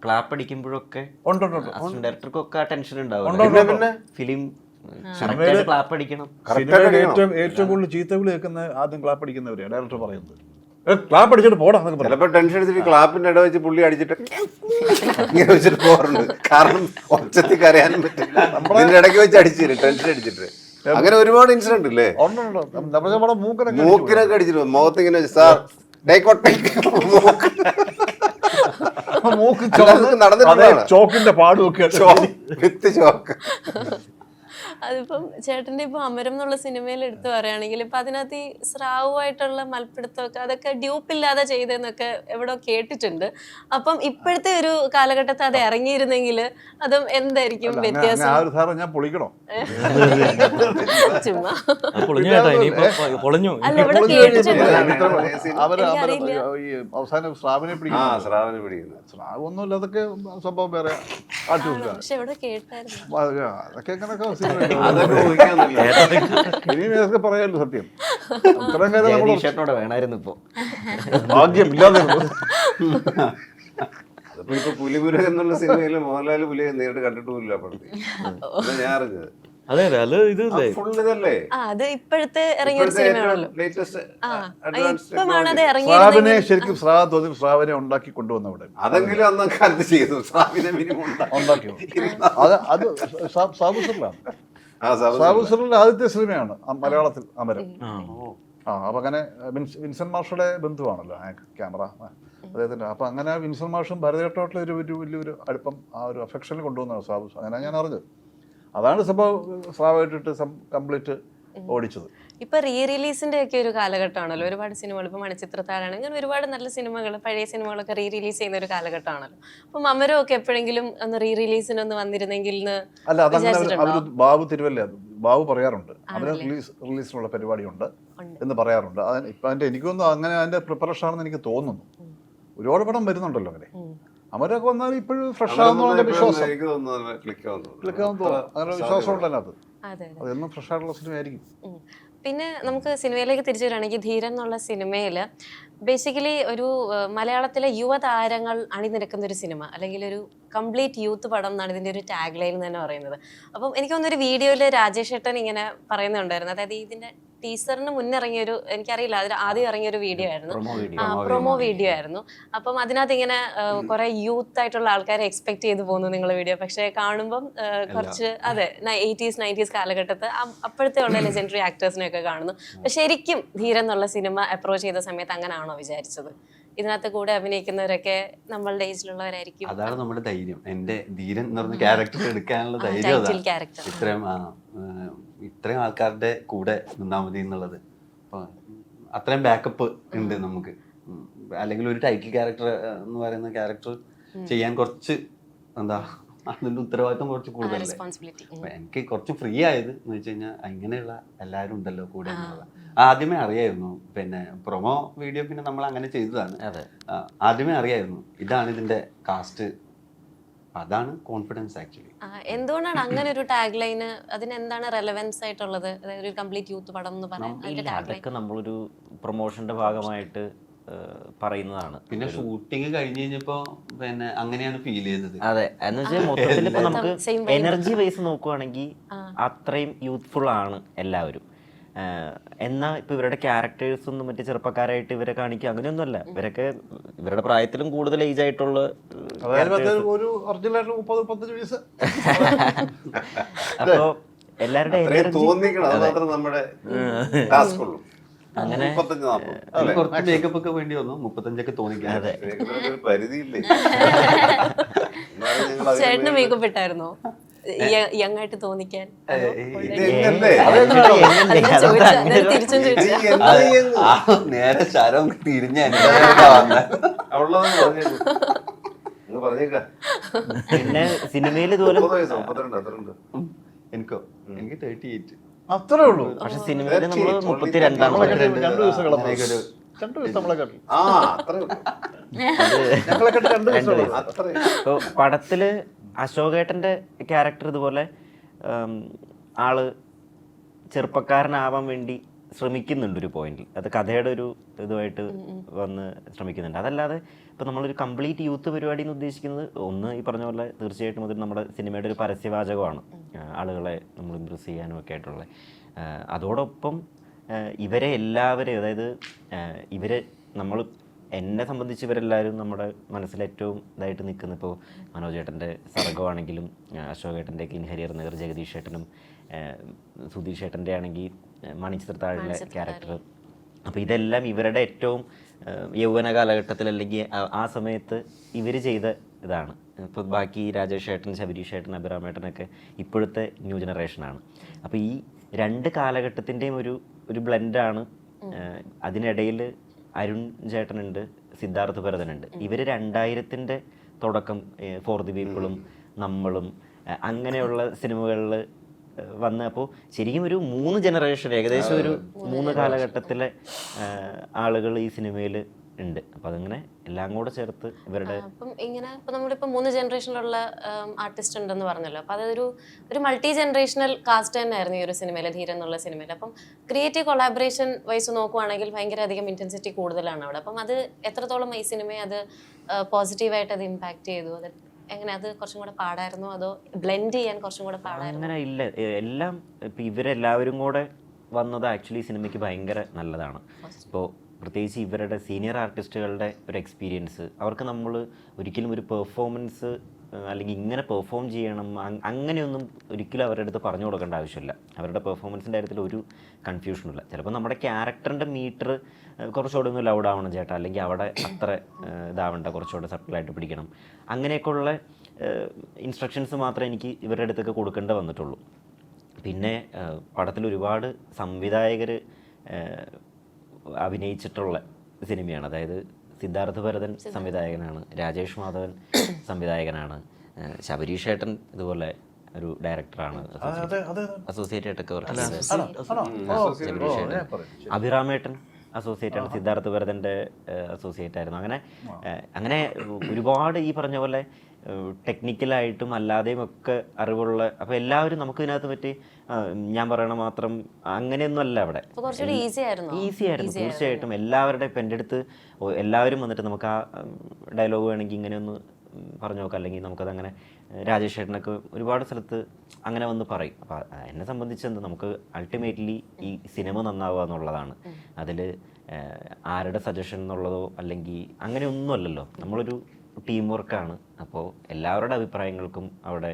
ക്ലാപ്പ് അടിക്കുമ്പോഴൊക്കെ ഡയറക്ടർക്കൊക്കെ ടെൻഷൻ ഉണ്ടാവും. പിന്നെ ഫിലിം ക്ലാപ്പ് അടിക്കണം. ഏറ്റവും കൂടുതൽ ചീത്തവിളി കേൾക്കുന്ന ആദ്യം ക്ലാപ്പ് അടിക്കുന്നവരെയാണ് ഡയറക്ടർ പറയുന്നത്. ക്ലാപ്പ് അടിച്ചിട്ട് പോടാ, ചിലപ്പോ ടെൻഷൻ അടിച്ചിട്ട് ക്ലാപ്പിന്റെ ഇട വെച്ച് പുള്ളി അടിച്ചിട്ട് ഇങ്ങനെ വെച്ചിട്ട് പോകാറുണ്ട്. കാരണം ഒച്ചത്തിൽ കരയാനും പറ്റില്ല, ഇതിന്റെ ഇടയ്ക്ക് വെച്ച് അടിച്ചിട്ട് ടെൻഷൻ അടിച്ചിട്ട്. അങ്ങനെ ഒരുപാട് ഇൻസിഡന്റ് ഇല്ലേ, മൂക്കിനൊക്കെ അടിച്ചിട്ട് മുഖത്ത് ഇങ്ങനെ വെച്ച് സാർ നടന്നിട്ടുള്ള ചോക്കിന്റെ പാടുമൊക്കെ വിത്ത് ചോക്ക്. അതിപ്പം ചേട്ടൻ്റെ ഇപ്പം അമരം എന്നുള്ള സിനിമയിൽ എടുത്ത് പറയുകയാണെങ്കിൽ ഇപ്പം അതിനകത്ത് ഈ സ്രാവുമായിട്ടുള്ള മൽപ്പിടുത്തമൊക്കെ അതൊക്കെ ഡ്യൂപ്പില്ലാതെ ചെയ്തെന്നൊക്കെ എവിടെ കേട്ടിട്ടുണ്ട്. അപ്പം ഇപ്പോഴത്തെ ഒരു കാലഘട്ടത്തിൽ അത് ഇറങ്ങിയിരുന്നെങ്കിൽ അതും എന്തായിരിക്കും വ്യത്യാസം? ഞാൻ പൊളിക്കണോ? ചുമ്മാ അല്ല, ഇവിടെ അവസാനം സ്രാവിനെ പിടിക്കുന്നു. സ്രാവൊന്നുമില്ല, അതൊക്കെ സംഭവം വേറെ. പക്ഷെ എവിടെ കേട്ടായിരുന്നു അതൊക്കെ എങ്ങനെയൊക്കെ ഇതൊക്കെ പറയാമല്ലോ സത്യം. അത്രയും കാര്യം വേണമായിരുന്നു ഇപ്പൊ ഭാഗ്യം ഇല്ലാതെ. അതിപ്പോ ഇപ്പൊ പുലിപുര എന്നുള്ള സിനിമയില് മോഹൻലാൽ പുലിയെ നേരിട്ട് കണ്ടിട്ടുമില്ല അപ്പോഴത്തെ ഞാൻ അറിഞ്ഞത്. അതെ അതെ, അത് ഇതല്ലേ ഫുൾ ഇതല്ലേ, അത് ഇപ്പോഴത്തെ ഇറങ്ങിയ ഒരു സിനിമയാണല്ലോ. സ്രാവിനെ ശരിക്കും സ്രാവിനെ ഉണ്ടാക്കി കൊണ്ടുവന്നവിടെ അതെങ്കിലും അന്നൊക്കെ അത് ചെയ്തു. സ്രാവിനെ മിനിമം ഉണ്ടാക്കി അത് സാബുസറിലാണ്. സാബുസറിന്റെ ആദ്യത്തെ സിനിമയാണ് മലയാളത്തിൽ അമരം. അപ്പൊ അങ്ങനെ വിൻസെന്റ് മാർഷയുടെ ബന്ധുവാണല്ലോ ക്യാമറ. അദ്ദേഹത്തിൻ്റെ. അപ്പോൾ അങ്ങനെ വിൻസൻ മാഷും ഭരതേട്ടനായിട്ടുള്ള ഒരു വലിയൊരു അടുപ്പം, ആ ഒരു അഫെക്ഷനിൽ കൊണ്ടുവന്നതാണ് സാബു. അങ്ങനെ ഞാൻ അറിഞ്ഞത്. അതാണ് സംഭവം സ്വാഭാവികമായിട്ട് കംപ്ലീറ്റ് ഓടിച്ചത്. ഇപ്പൊ റീ റിലീസിന്റെ ഒക്കെ ഒരു കാലഘട്ടമാണല്ലോ. ഒരുപാട് സിനിമകൾ, ഇപ്പൊ മണിച്ചിത്രത്താഴാണ്, അങ്ങനെ ഒരുപാട് നല്ല സിനിമകൾ, പഴയ സിനിമകളൊക്കെ റീ റിലീസ് ചെയ്യുന്ന ഒരു കാലഘട്ടമാണല്ലോ. അപ്പൊ അമരം ഒക്കെ എപ്പോഴെങ്കിലും ഒന്ന് റീ റിലീസിനൊന്ന് വന്നിരുന്നെങ്കിൽ എന്ന് അല്ല, അതങ്ങനെ അവർ ബാബു തിരുവല്ല, ബാബു പറയാറുണ്ട് അവന് റിലീസിനുള്ള പരിപാടിയുണ്ട് എന്ന് പറയാറുണ്ട്. ഇപ്പം അതിൻ്റെ എനിക്കൊന്നും അങ്ങനെ അതിൻ്റെ പ്രിപ്പറേഷൻ ആണെന്ന് എനിക്ക് തോന്നുന്നു. ഒരുപാട് പടം വരുന്നുണ്ടല്ലോ അങ്ങനെ. അമരൊക്കെ വന്നാൽ ഇപ്പോഴും ഫ്രഷ് ആകുന്ന വിശ്വാസം, ക്ലിക്ക് ആകുന്നു തോന്നുന്നു. അങ്ങനെ വിശ്വാസം ഉണ്ട് അതിനകത്ത്. അതെന്നും ഫ്രഷ് ആയിട്ടുള്ള സിനിമ ആയിരിക്കും. പിന്നെ നമുക്ക് സിനിമയിലേക്ക് തിരിച്ചു വരികയാണെങ്കിൽ ധീരൻ എന്നുള്ള സിനിമയിൽ ബേസിക്കലി ഒരു മലയാളത്തിലെ യുവതാരങ്ങൾ അണിനിരക്കുന്ന ഒരു സിനിമ, അല്ലെങ്കിൽ ഒരു കംപ്ലീറ്റ് യൂത്ത് പടം എന്നാണ് ഇതിൻ്റെ ഒരു ടാഗ് ലൈൻ തന്നെ പറയുന്നത്. അപ്പം എനിക്ക് തോന്നുന്നൊരു വീഡിയോയിൽ രാജേഷ് ഏട്ടൻ ഇങ്ങനെ പറയുന്നുണ്ടായിരുന്നു, അതായത് ഇതിൻ്റെ ടീസറിന് മുന്നിറങ്ങിയൊരു, എനിക്കറിയില്ല, അതിൽ ആദ്യം ഇറങ്ങിയൊരു വീഡിയോ ആയിരുന്നു, പ്രൊമോ വീഡിയോ ആയിരുന്നു. അപ്പം അതിനകത്ത് ഇങ്ങനെ കുറെ യൂത്ത് ആയിട്ടുള്ള ആൾക്കാരെ എക്സ്പെക്ട് ചെയ്ത് പോകുന്നു നിങ്ങളുടെ വീഡിയോ. പക്ഷെ കാണുമ്പം കുറച്ച് അതെ 80s 90s കാലഘട്ടത്ത് അപ്പോഴത്തെ ഉള്ള ലെജൻഡറി ആക്ടേഴ്സിനെയൊക്കെ കാണുന്നു. പക്ഷെ ശരിക്കും ധീരൻ എന്നുള്ള സിനിമ അപ്രോച്ച് ചെയ്ത സമയത്ത് അങ്ങനെയാണോ വിചാരിച്ചത്? ഇതിനകത്ത് കൂടെ അഭിനയിക്കുന്നവരൊക്കെ നമ്മളുടെ ഏജിലുള്ളവരായിരിക്കും. അതാണ് നമ്മുടെ ധൈര്യം. എന്റെ ധീരൻ എന്ന് പറഞ്ഞ ക്യാരക്ടർ എടുക്കാനുള്ള ധൈര്യം ഇത്രയും ആൾക്കാരുടെ കൂടെ നിന്നാ മതി എന്നുള്ളത്. അപ്പൊ അത്രയും ബാക്കപ്പ് ഉണ്ട് നമുക്ക്. അല്ലെങ്കിൽ ഒരു ടൈറ്റിൽ ക്യാരക്ടർ എന്ന് പറയുന്ന ക്യാരക്ടർ ചെയ്യാൻ കുറച്ച് എന്താ അതിന്റെ ഉത്തരവാദിത്വം കുറച്ച് കൂടുതലല്ലേ. അപ്പൊ എനിക്ക് കുറച്ച് ഫ്രീ ആയത് എന്ന് വെച്ച് കഴിഞ്ഞാൽ ഇങ്ങനെയുള്ള എല്ലാവരും ഉണ്ടല്ലോ കൂടെ എന്നുള്ളത് ആദ്യമേ അറിയായിരുന്നു. പിന്നെ പ്രൊമോ വീഡിയോ പിന്നെ നമ്മൾ അങ്ങനെ ചെയ്തതാണ്. ആദ്യമേ അറിയായിരുന്നു ഇതാണ് ഇതിന്റെ കാസ്റ്റ്. അതാണ് കോൺഫിഡൻസ് ആക്ച്വലി. എന്തുകൊണ്ടാണ് അങ്ങനെ ഒരു ടാഗ് ലൈന്? അതിന് എന്താണ് റെലവൻസ് ആയിട്ടുള്ളത്? അതായത് ഒരു കംപ്ലീറ്റ് യൂത്ത് പടം എന്ന് പറയാൻ അതൊക്കെ നമ്മളൊരു പ്രൊമോഷന്റെ ഭാഗമായിട്ട് പറയുന്നതാണ്. പിന്നെ ഷൂട്ടിങ് കഴിഞ്ഞ് കഴിഞ്ഞപ്പോ പിന്നെ അങ്ങനെയാണ് ഫീൽ ചെയ്തത്. അതെ, എന്ന് വെച്ചാൽ മൊത്തത്തിൽ ഇപ്പൊ നമുക്ക് എനർജി വൈസ് നോക്കുവാണെങ്കിൽ അത്രയും യൂത്ത്ഫുൾ ആണ് എല്ലാവരും. എന്നാൽ ഇപ്പൊ ഇവരുടെ ക്യാരക്ടേഴ്സ് ഒന്നും മറ്റു ചെറുപ്പക്കാരായിട്ട് ഇവരെ കാണിക്കുക അങ്ങനെയൊന്നുമല്ല. ഇവരൊക്കെ ഇവരുടെ പ്രായത്തിലും കൂടുതൽ ഏജ് ആയിട്ടുള്ള അപ്പോ എല്ലാവരുടെ അങ്ങനെ കുറച്ച് മേക്കപ്പ് ഒക്കെ വേണ്ടി വന്നു. 35 തോന്നിക്കാൻ പരിധിയില്ലേ? ചേട്ടന് മേക്കപ്പ് ഇട്ടായിരുന്നോ യങ് ആയിട്ട് തോന്നിക്കാൻ? നേരെ ശരം തിരിഞ്ഞ പിന്നെ സിനിമയിൽ ഇതുപോലെ എനിക്കോ എനിക്ക് 38 അത്രേ ഉള്ളൂ. പക്ഷെ സിനിമയിൽ നമ്മള് 32 ഇപ്പൊ പടത്തില് അശോകേട്ടന്റെ ക്യാരക്ടർ ഇതുപോലെ ആള് ചെറുപ്പക്കാരനാവാൻ വേണ്ടി ശ്രമിക്കുന്നുണ്ട് ഒരു പോയിന്റിൽ. അത് കഥയുടെ ഒരു ഇതുമായിട്ട് വന്ന് ശ്രമിക്കുന്നുണ്ട്. അതല്ലാതെ ഇപ്പം നമ്മളൊരു കംപ്ലീറ്റ് യൂത്ത് പരിപാടി എന്ന് ഉദ്ദേശിക്കുന്നത് ഒന്ന് ഈ പറഞ്ഞ പോലെ തീർച്ചയായിട്ടും അത് നമ്മുടെ സിനിമയുടെ ഒരു പരസ്യവാചകമാണ്, ആളുകളെ നമ്മൾ ഇമ്പ്രസ് ചെയ്യാനും ഒക്കെ ആയിട്ടുള്ള. അതോടൊപ്പം ഇവരെ എല്ലാവരെയും, അതായത് ഇവരെ നമ്മൾ എന്നെ സംബന്ധിച്ച് ഇവരെല്ലാവരും നമ്മുടെ മനസ്സിലേറ്റവും ഇതായിട്ട് നിൽക്കുന്ന ഇപ്പോൾ മനോജേട്ടൻ്റെ സർഗമാണെങ്കിലും അശോകേട്ടൻ്റെ കിൻഹരിയർ നഗർ, ജഗദീഷ് ഏട്ടനും സുധീഷ് ഏട്ടൻ്റെ ആണെങ്കിൽ മണിച്ചിത്രത്താഴിലെ ക്യാരക്ടർ. അപ്പോൾ ഇതെല്ലാം ഇവരുടെ ഏറ്റവും യൗവന കാലഘട്ടത്തിൽ അല്ലെങ്കിൽ ആ സമയത്ത് ഇവർ ചെയ്ത ഇതാണ്. ഇപ്പോൾ ബാക്കി രാജേഷ് ഏട്ടൻ, ശബരീഷ് ഏട്ടൻ, അഭിരാം ഏട്ടനൊക്കെ ഇപ്പോഴത്തെ ന്യൂ ജനറേഷനാണ്. അപ്പോൾ ഈ രണ്ട് കാലഘട്ടത്തിൻ്റെയും ഒരു ബ്ലെൻഡാണ്. അതിനിടയിൽ അരുൺ ചേട്ടനുണ്ട്, സിദ്ധാർത്ഥ് ഭരതനുണ്ട്. ഇവർ 2000-ൻ്റെ തുടക്കം ഫോർ ദി പീപ്പിളും നമ്മളും അങ്ങനെയുള്ള സിനിമകളിൽ വന്ന്, അപ്പോൾ ശരിക്കും ഒരു 3 ജനറേഷൻ, ഏകദേശം ഒരു 3 കാലഘട്ടത്തിലെ ആളുകൾ ഈ സിനിമയിൽ ഉണ്ട്. അപ്പോൾ അതങ്ങനെ എല്ലാം കൂടെ ചേർത്ത് ഇവരുടെ അപ്പം ഇങ്ങനെ ഇപ്പം നമ്മളിപ്പോൾ 3 ജനറേഷനിലുള്ള ആർട്ടിസ്റ്റ് ഉണ്ടെന്ന് പറഞ്ഞല്ലോ. അപ്പോൾ അതൊരു മൾട്ടി ജനറേഷണൽ കാസ്റ്റ് തന്നെയായിരുന്നു ഈ ഒരു സിനിമയിൽ, ധീരൻ എന്നുള്ള സിനിമയിൽ. അപ്പം ക്രിയേറ്റീവ് കൊളാബറേഷൻ വൈസ് നോക്കുവാണെങ്കിൽ ഭയങ്കര അധികം ഇൻറ്റൻസിറ്റി കൂടുതലാണ് അവിടെ. അപ്പം അത് എത്രത്തോളം ഈ സിനിമയെ അത് പോസിറ്റീവായിട്ട് അത് ഇമ്പാക്ട് ചെയ്തു? അത് എങ്ങനെ, അത് കുറച്ചും കൂടെ പാടായിരുന്നോ അതോ ബ്ലെൻഡ് ചെയ്യാൻ കുറച്ചും കൂടെ പാടായിരുന്നു? അങ്ങനെ ഇല്ല, എല്ലാം ഇപ്പം ഇവരെല്ലാവരും കൂടെ വന്നത് ആക്ച്വലി സിനിമയ്ക്ക് ഭയങ്കര നല്ലതാണ്. ഇപ്പോൾ പ്രത്യേകിച്ച് ഇവരുടെ സീനിയർ ആർട്ടിസ്റ്റുകളുടെ ഒരു എക്സ്പീരിയൻസ്, അവർക്ക് നമ്മൾ ഒരിക്കലും ഒരു പെർഫോമൻസ് അല്ലെങ്കിൽ ഇങ്ങനെ പെർഫോം ചെയ്യണം അങ്ങനെയൊന്നും ഒരിക്കലും അവരുടെ അടുത്ത് പറഞ്ഞു കൊടുക്കേണ്ട ആവശ്യമില്ല. അവരുടെ പെർഫോമൻസിൻ്റെ കാര്യത്തിൽ ഒരു കൺഫ്യൂഷനും ഇല്ല. ചിലപ്പോൾ നമ്മുടെ ക്യാരക്ടറിൻ്റെ മീറ്റർ കുറച്ചുകൂടെ ഒന്ന് ലൗഡ് ആവണം ചേട്ടാ, അല്ലെങ്കിൽ അവിടെ അത്ര ഇതാവണ്ട, കുറച്ചുകൂടെ സട്ടിലായിട്ട് പിടിക്കണം, അങ്ങനെയൊക്കെയുള്ള ഇൻസ്ട്രക്ഷൻസ് മാത്രമേ എനിക്ക് ഇവരുടെ അടുത്തൊക്കെ കൊടുക്കേണ്ടി വന്നിട്ടുള്ളൂ. പിന്നെ പടത്തിൽ ഒരുപാട് സംവിധായകർ അഭിനയിച്ചിട്ടുള്ള സിനിമയാണ്. അതായത് സിദ്ധാർത്ഥ ഭരതൻ സംവിധായകനാണ്, രാജേഷ് മാധവൻ സംവിധായകനാണ്, ശബരീഷ് ഏട്ടൻ ഇതുപോലെ ഒരു ഡയറക്ടറാണ്, അസോസിയേറ്റ് ആയിട്ടൊക്കെ വർക്ക് ശബരീഷ് ഏട്ടൻ. അഭിറാമേട്ടൻ അസോസിയേറ്റ് ആണ്, സിദ്ധാർത്ഥ ഭരതൻ്റെ അസോസിയേറ്റ് ആയിരുന്നു. അങ്ങനെ ഒരുപാട് ഈ പറഞ്ഞ പോലെ ടെക്നിക്കലായിട്ടും അല്ലാതെയും ഒക്കെ അറിവുള്ള, അപ്പോൾ എല്ലാവരും നമുക്ക് ഇതിനകത്ത് പറ്റി ഞാൻ പറയണ മാത്രം അങ്ങനെയൊന്നും അല്ല. അവിടെ ഈസി ആയിരുന്നു തീർച്ചയായിട്ടും. എല്ലാവരുടെയും ഇപ്പം എൻ്റെ അടുത്ത് എല്ലാവരും വന്നിട്ട് നമുക്ക് ആ ഡയലോഗ് വേണമെങ്കിൽ ഇങ്ങനെ ഒന്ന് പറഞ്ഞു നോക്കാം, അല്ലെങ്കിൽ നമുക്കതങ്ങനെ രാജേഷ് ചേട്ടനൊക്കെ ഒരുപാട് സ്ഥലത്ത് അങ്ങനെ വന്ന് പറയും. അപ്പോൾ എന്നെ സംബന്ധിച്ച് എന്ത്, നമുക്ക് അൾട്ടിമേറ്റ്ലി ഈ സിനിമ നന്നാവുക എന്നുള്ളതാണ്. അതിൽ ആരുടെ സജഷൻ എന്നുള്ളതോ അല്ലെങ്കിൽ അങ്ങനെയൊന്നും അല്ലല്ലോ, നമ്മളൊരു ടീം വർക്കാണ്. അപ്പോൾ എല്ലാവരുടെ അഭിപ്രായങ്ങൾക്കും അവിടെ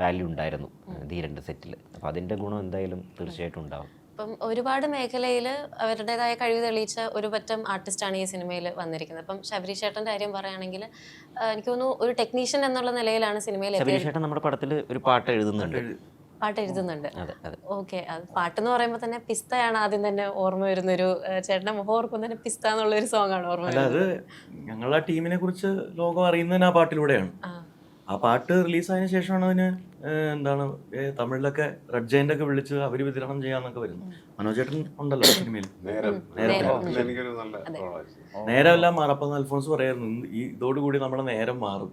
വാല്യൂ ഉണ്ടായിരുന്നു ധീരൻ്റെ സെറ്റിൽ. അപ്പോൾ അതിൻ്റെ ഗുണം എന്തായാലും തീർച്ചയായിട്ടും ഉണ്ടാവും. അപ്പം ഒരുപാട് മേഖലയിൽ അവരുടേതായ കഴിവ് തെളിയിച്ച ഒരു പറ്റം ആർട്ടിസ്റ്റാണ് ഈ സിനിമയിൽ വന്നിരിക്കുന്നത്. അപ്പം ശബരീഷ് ചേട്ടൻ്റെ കാര്യം പറയുകയാണെങ്കിൽ എനിക്ക് തോന്നുന്നു ഒരു ടെക്നീഷ്യൻ എന്നുള്ള നിലയിലാണ് സിനിമയിൽ ശബരീഷ് ചേട്ടൻ നമ്മുടെ പടത്തിൽ ഒരു പാട്ട് എഴുതുന്നുണ്ട്. ഓക്കെ. അത് പാട്ടെന്ന് പറയുമ്പോൾ തന്നെ പിസ്തയാണ് ആദ്യം തന്നെ ഓർമ്മ വരുന്നൊരു, ചേട്ടൻ്റെ മുഖം ഓർക്കും തന്നെ പിസ്ത എന്നുള്ളൊരു സോങ് ആണ് ഓർമ്മ വരുന്നത്. അത് ഞങ്ങളുടെ ടീമിനെ കുറിച്ച് ലോകം അറിയുന്നതിന് ആ പാട്ടിലൂടെയാണ്. ആ പാട്ട് റിലീസായതിനു ശേഷമാണ് അതിന് എന്താണ് തമിഴിലൊക്കെ റെഡ് ജയന്റ് ഒക്കെ വിളിച്ച് അവർ വിതരണം ചെയ്യാന്നൊക്കെ വരുന്നു. മനോജ് ചേട്ടൻ ഉണ്ടല്ലോ സിനിമയിൽ. നേരമല്ല മാറപ്പം അൽഫോൺസ് പറയായിരുന്നു, ഈ ഇതോടുകൂടി നമ്മുടെ നേരം മാറും.